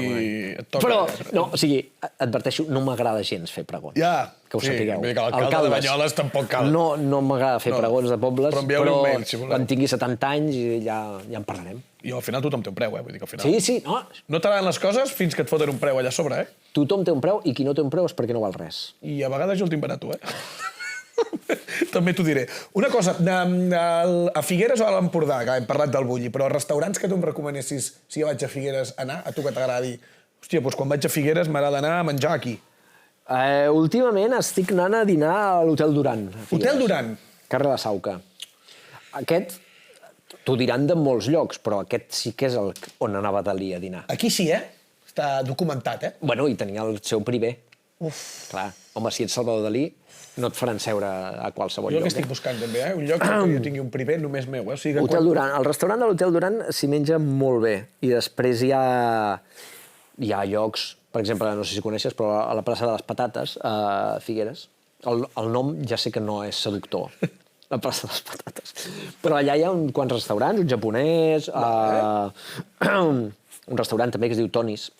et toca... Però, no, o sigui, adverteixo, no m'agrada gens fer pregons. Ja, que ho sapigueu. Sí, l'alcalde de Banyoles tampoc cal. No m'agrada fer pregons de pobles, però si quan tingui 70 anys ja en parlarem. I al final tothom té un preu, eh? Vull dir que al final... Sí, no. No t'agraden les coses fins que et foten un preu allà a sobre, eh? Tothom té un preu i qui no té un preu és perquè no val res. I a vegades jo el tinc barat, eh? També t'ho diré. Una cosa, a Figueres o a l'Empordà, que hem parlat del bulli, però restaurants que tu em recomanessis si jo vaig a Figueres anar, a tu que t'agradi, hòstia, doncs quan vaig a Figueres m'agrada anar a menjar aquí. Últimament estic anant a dinar a l'Hotel Duran. Hotel Duran? Carrer La Sauca. Aquest, t'ho diran de molts llocs, però aquest sí que és on anava Dalí a dinar. Aquí sí, Està documentat, Bueno, i tenia el seu primer. Uf. Clar, home, si ets Salvador Dalí, no et faran seure a qualsevol lloc. Jo que estic buscant, també, Un lloc que jo tingui un primer només meu, O sigui, Hotel Duran. El restaurant de l'Hotel Duran s'hi menja molt bé. I després hi ha llocs, per exemple, no sé si coneixes, però a la plaça de les Patates, a Figueres, el nom ja sé que no és seductor, la plaça de les Patates. Però allà hi ha uns quants restaurants, un japonès, un restaurant també que es diu Tonis,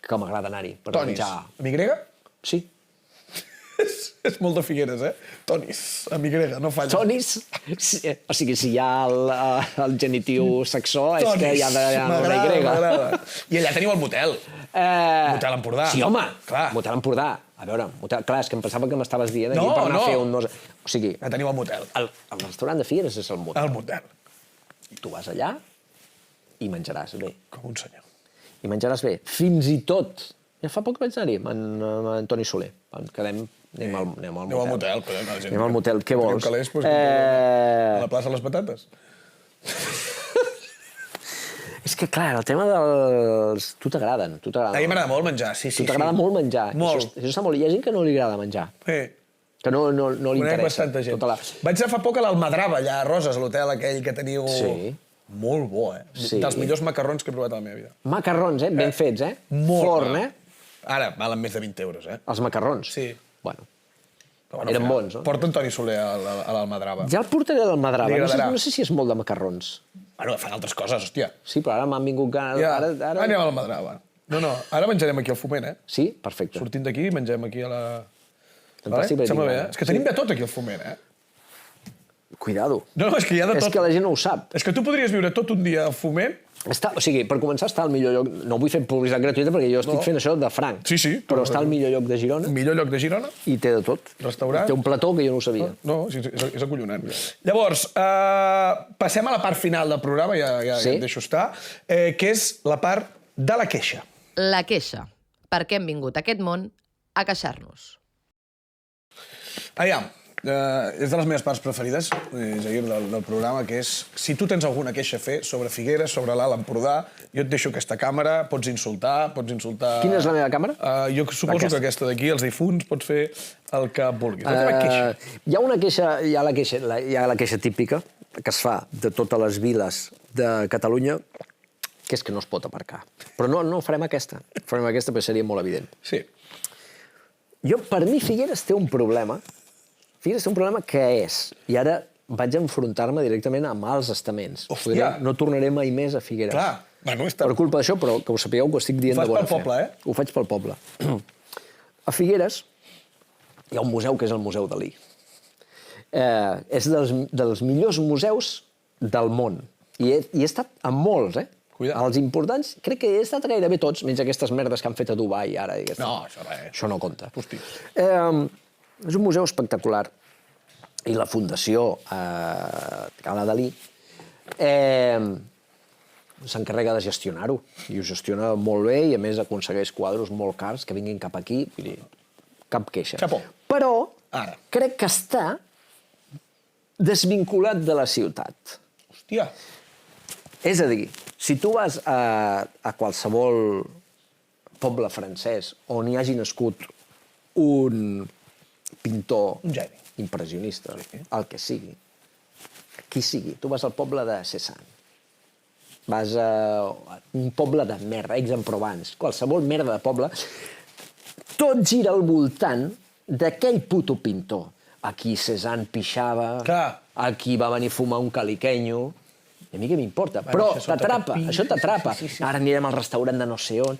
que m'agrada anar-hi. Tonis. Amb Y? Sí. És molt de Figueres, Tonis, amb Y, no falla. Tonis, o sigui, si hi ha el genitiu saxó, és que hi ha una Y. M'agrada. I allà teniu el motel. Motel Empordà. Sí, home, Clar. Motel Empordà. A veure, clar, és que em pensava que m'estaves dient aquí per anar a fer un... O sigui, Ja teniu el motel. el restaurant de Figueres és el motel. El motel. Tu vas allà i menjaràs bé. Com un senyor. I menjaràs bé. Fins i tot... Ja fa poc vaig anar-hi amb Antoni Soler. Quedem... Anem al motel. Aneu al motel. Anem al motel. Què vols? Calés, a la plaça de les Patates. És que, clar, el tema dels... Tu t'agraden. A mi m'agrada molt menjar, sí. Tu t'agrada molt menjar. Molt. Això està molt... Hi ha gent que no li agrada menjar. Que no li Conec interessa. bastanta gent. Vaig anar fa poc a l'Almadrava, allà a Roses, a l'hotel aquell que teniu... Sí. Molt bo, Sí. Dels millors macarrons que he provat a la meva vida. Macarrons, ben fets, Molt Forn, bo. Ara, valen més de 20 euros, Els macarrons? Sí. Bueno, Però, eren bons, no? Porta Antoni Soler a l'Almadrava. ja el portaré del Madrava. Li agradarà. No sé si és molt de macarrons. Bueno, fan altres coses, hòstia. Sí, però ara m'han vingut ganes... Ja, Ara... anem a l'Almadrava. No, ara menjarem aquí al Foment, Sí? Perfecte. Sortint d'aquí, mengem aquí a la... Fantàstic. Sembla bé, És que tenim de tot aquí al Foment, Cuidado. No, és que hi ha de tot. És que la gent no ho sap. És que tu podries viure tot un dia al Foment. O sigui, per començar, està al millor lloc... No vull fer publicitat gratuïta perquè jo estic fent això de franc. Sí. Però està al millor lloc de Girona Millor lloc de Girona. i té de tot. Restaurant. Té un plató que jo no ho sabia. No, és acollonant. Llavors, passem a la part final del programa, ja Sí. et deixo estar, que és la part de la queixa. La queixa. Per què hem vingut a aquest món a queixar-nos? Aviam, és de les meves parts preferides, Jair, del programa, que és si tu tens alguna queixa a fer sobre Figueres, sobre l'Alt Empordà, jo et deixo aquesta càmera, pots insultar... Quina és la meva càmera? Jo suposo que aquesta d'aquí, els difunts, pots fer el que vulguis. La teva queixa. Hi ha una queixa, hi ha la queixa típica que es fa de totes les viles de Catalunya, que és que no es pot aparcar. Però no farem aquesta. Farem aquesta perquè seria molt evident. Sí. Per mi, Figueres té un problema. Figueres té un problema que és, i ara vaig enfrontar-me directament amb els estaments. Hòstia! No tornaré mai més a Figueres. Clar. Bueno, Per culpa d'això, però que ho sapigueu que ho estic dient de bona fe. Ho fas pel poble, Ho faig pel poble. A Figueres hi ha un museu que és el Museu Dalí. És dels millors museus del món. I he estat a molts, Cuidado. Els importants, crec que he estat gairebé tots, menys aquestes merdes que han fet a Dubai ara. No, això res. Això no compta. Hosti. És un museu espectacular. I la Fundació Cala Dalí s'encarrega de gestionar-ho. I ho gestiona molt bé i, a més, aconsegueix quadros molt cars que vinguin cap aquí. Vull dir, cap queixa. Chapó. Però Ara. crec que està desvinculat de la ciutat. Hòstia. És a dir, si tu vas a qualsevol poble francès on hi hagi nascut un pintor Un geni. impressionista, el que sigui, qui sigui, tu vas al poble de Cézanne, vas a un poble de merda, Aix-en-Provence, qualsevol merda de poble, tot gira al voltant d'aquell puto pintor. Aquí Cézanne pixava, Clar. aquí va venir a fumar un caliquenyo, i a mi què m'importa? Però això t'atrapa, això t'atrapa. Ara anirem al restaurant de no sé on.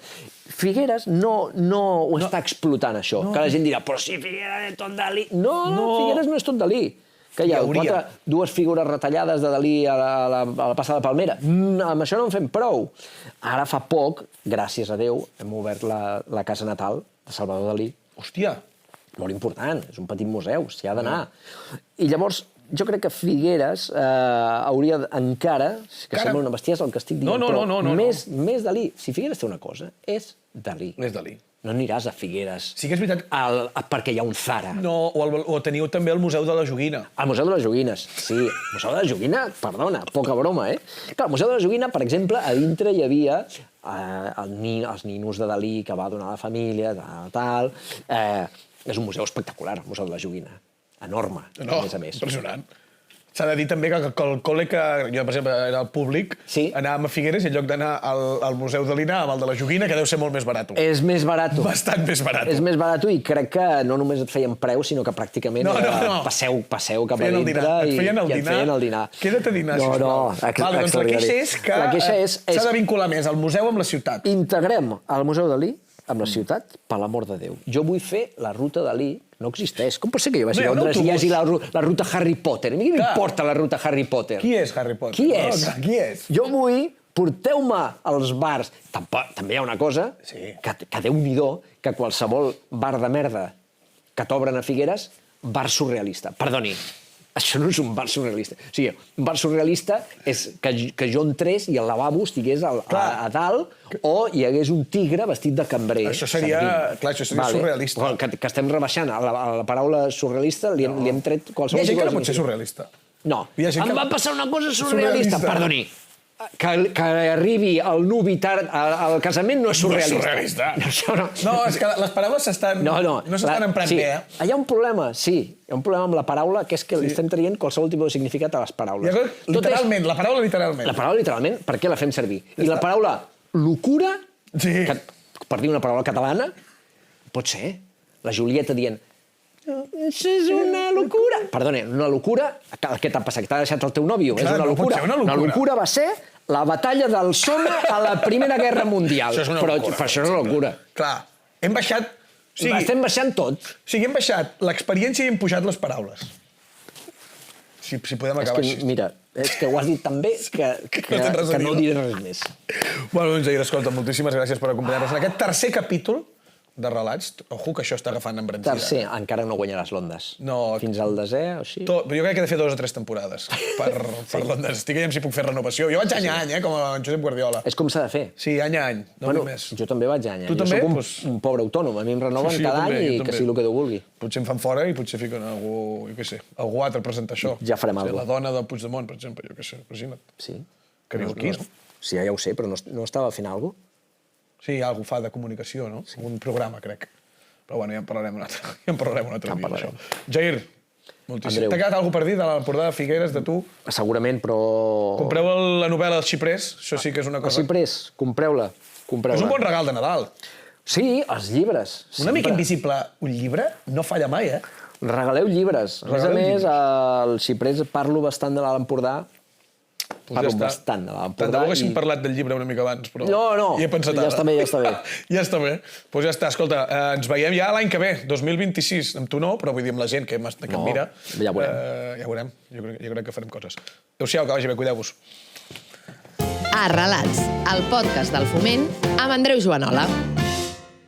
Figueres no ho està explotant, això. Que la gent dirà, però si Figueres és tot Dalí... No, Figueres no és tot Dalí. Que hi ha dues figures retallades de Dalí a la plaça de Palmera. Amb això no en fem prou. Ara fa poc, gràcies a Déu, hem obert la casa natal de Salvador Dalí. Hòstia. molt important, és un petit museu, s'hi ha d'anar. I llavors, jo crec que Figueres hauria encara, que sembla una bestiesa el que estic dient, No. més Dalí. Si Figueres té una cosa, és Dalí. És Dalí. No aniràs a Figueres Sí que és veritat. perquè hi ha un Zara. No, o teniu també el Museu de la Joguina. Al Museu de les Joguines, sí. El Museu de la Joguina, perdona, poca broma, eh? Clar, al Museu de la Joguina, per exemple, a dintre hi havia els ninos de Dalí que va donar a la família, tal. És un museu espectacular, el Museu de la Joguina. Enorme, a més a més. Impressionant. S'ha de dir també que el col·le que jo, per exemple, era el públic, anàvem a Figueres i en lloc d'anar al Museu de l'Ina, amb el de la Joguina, que deu ser molt més barat. És més barat. Bastant més barat. És més barat i crec que no només et feien preu, sinó que pràcticament passeu cap a dintre i et feien el dinar. Queda't a dinar, sisplau. Doncs la queixa és que s'ha de vincular més el museu amb la ciutat. Integrem el Museu Dalí amb la ciutat, per l'amor de Déu. Jo vull fer la ruta Dalí, no existeix. Com pot ser que jo vagi a Londres i hi hagi la ruta Harry Potter? A mi què m'importa la ruta Harry Potter? Qui és Harry Potter? Qui és? Jo vull, porteu-me als bars. També hi ha una cosa, que Déu-n'hi-do, que qualsevol bar de merda que t'obren a Figueres, bar surrealista. Perdoni, això no és un bar surrealista. O sigui, un bar surrealista és que jo entrés i el lavabo estigués a dalt o hi hagués un tigre vestit de cambrer. Això seria surrealista. Que estem rebaixant. A la paraula surrealista li hem tret qualsevol... Hi ha gent que no pot ser surrealista. No. Em va passar una cosa surrealista. Perdoni. Que arribi el nuvi tard al casament no és surrealista. No, és que les paraules no s'estan emprant bé, eh? Hi ha un problema, sí. Hi ha un problema amb la paraula, que és que li estem traient qualsevol tipus de significat a les paraules. Literalment, la paraula literalment. La paraula literalment, per què la fem servir? I la paraula locura, per dir una paraula catalana, pot ser. La Julieta dient... Això és una locura. Perdona, una locura... Què t'ha passat? Que t'ha deixat el teu nòvio? És una locura. Una locura va ser la batalla del Somme a la Primera Guerra Mundial. Això és una locura. Però això és una locura. Clar, hem baixat... Estem baixant tot. O sigui, hem baixat l'experiència i hem pujat les paraules. Si podem acabar així. Mira, és que ho has dit tan bé que no diré res més. Bueno, doncs, Jair, escolta, moltíssimes gràcies per acompanyar-nos en aquest tercer capítol de relats. Ojo, que això està agafant embranzida. Tercer, encara no guanyaràs l'Ondes. No. Fins al desè o així? Però jo crec que he de fer 2 o 3 temporades per l'Ondes. Estic veient si puc fer renovació. Jo vaig any a any, com en Josep Guardiola. És com s'ha de fer. Sí, any a any, no només. Jo també vaig any a any. Tu també? Jo soc un pobre autònom. A mi em renoven cada any i que sigui el que Déu vulgui. Potser em fan fora i potser fiquen algú, jo què sé, algú altre a presentar això. Ja farem alguna cosa. La dona del Puigdemont, per exemple, jo què sé, imagina't. Sí. Que viu aquí, no? Sí, ja ho sé, però no estava fent alguna cosa? Sí, algú fa de comunicació, no? Un programa, crec. Però bueno, ja en parlarem un altre dia d'això. Jair, moltíssim. T'ha quedat alguna per dir de l'Empordà de Figueres, de tu? Segurament, però... Compreu la novel·la Els Xiprers, això sí que és una cosa... Els Xiprers, compreu-la. És un bon regal de Nadal. Sí, els llibres. Una mica invisible, un llibre no falla mai, eh? Regaleu llibres. A més, als Xiprers parlo bastant de l'Empordà. Parlo bastant de l'Empordà. Tant de bo haguéssim parlat del llibre una mica abans, però... No, hi he pensat ara. Ja està bé. Ja està bé. Doncs ja està, escolta, ens veiem ja l'any que ve, 2026. Amb tu no, però vull dir amb la gent que em mira. Ja ho veurem. Ja ho veurem. Jo crec que farem coses. Adéu-siau, que vagi bé, cuideu-vos. Arrelats, el podcast del Foment amb Andreu Joanola.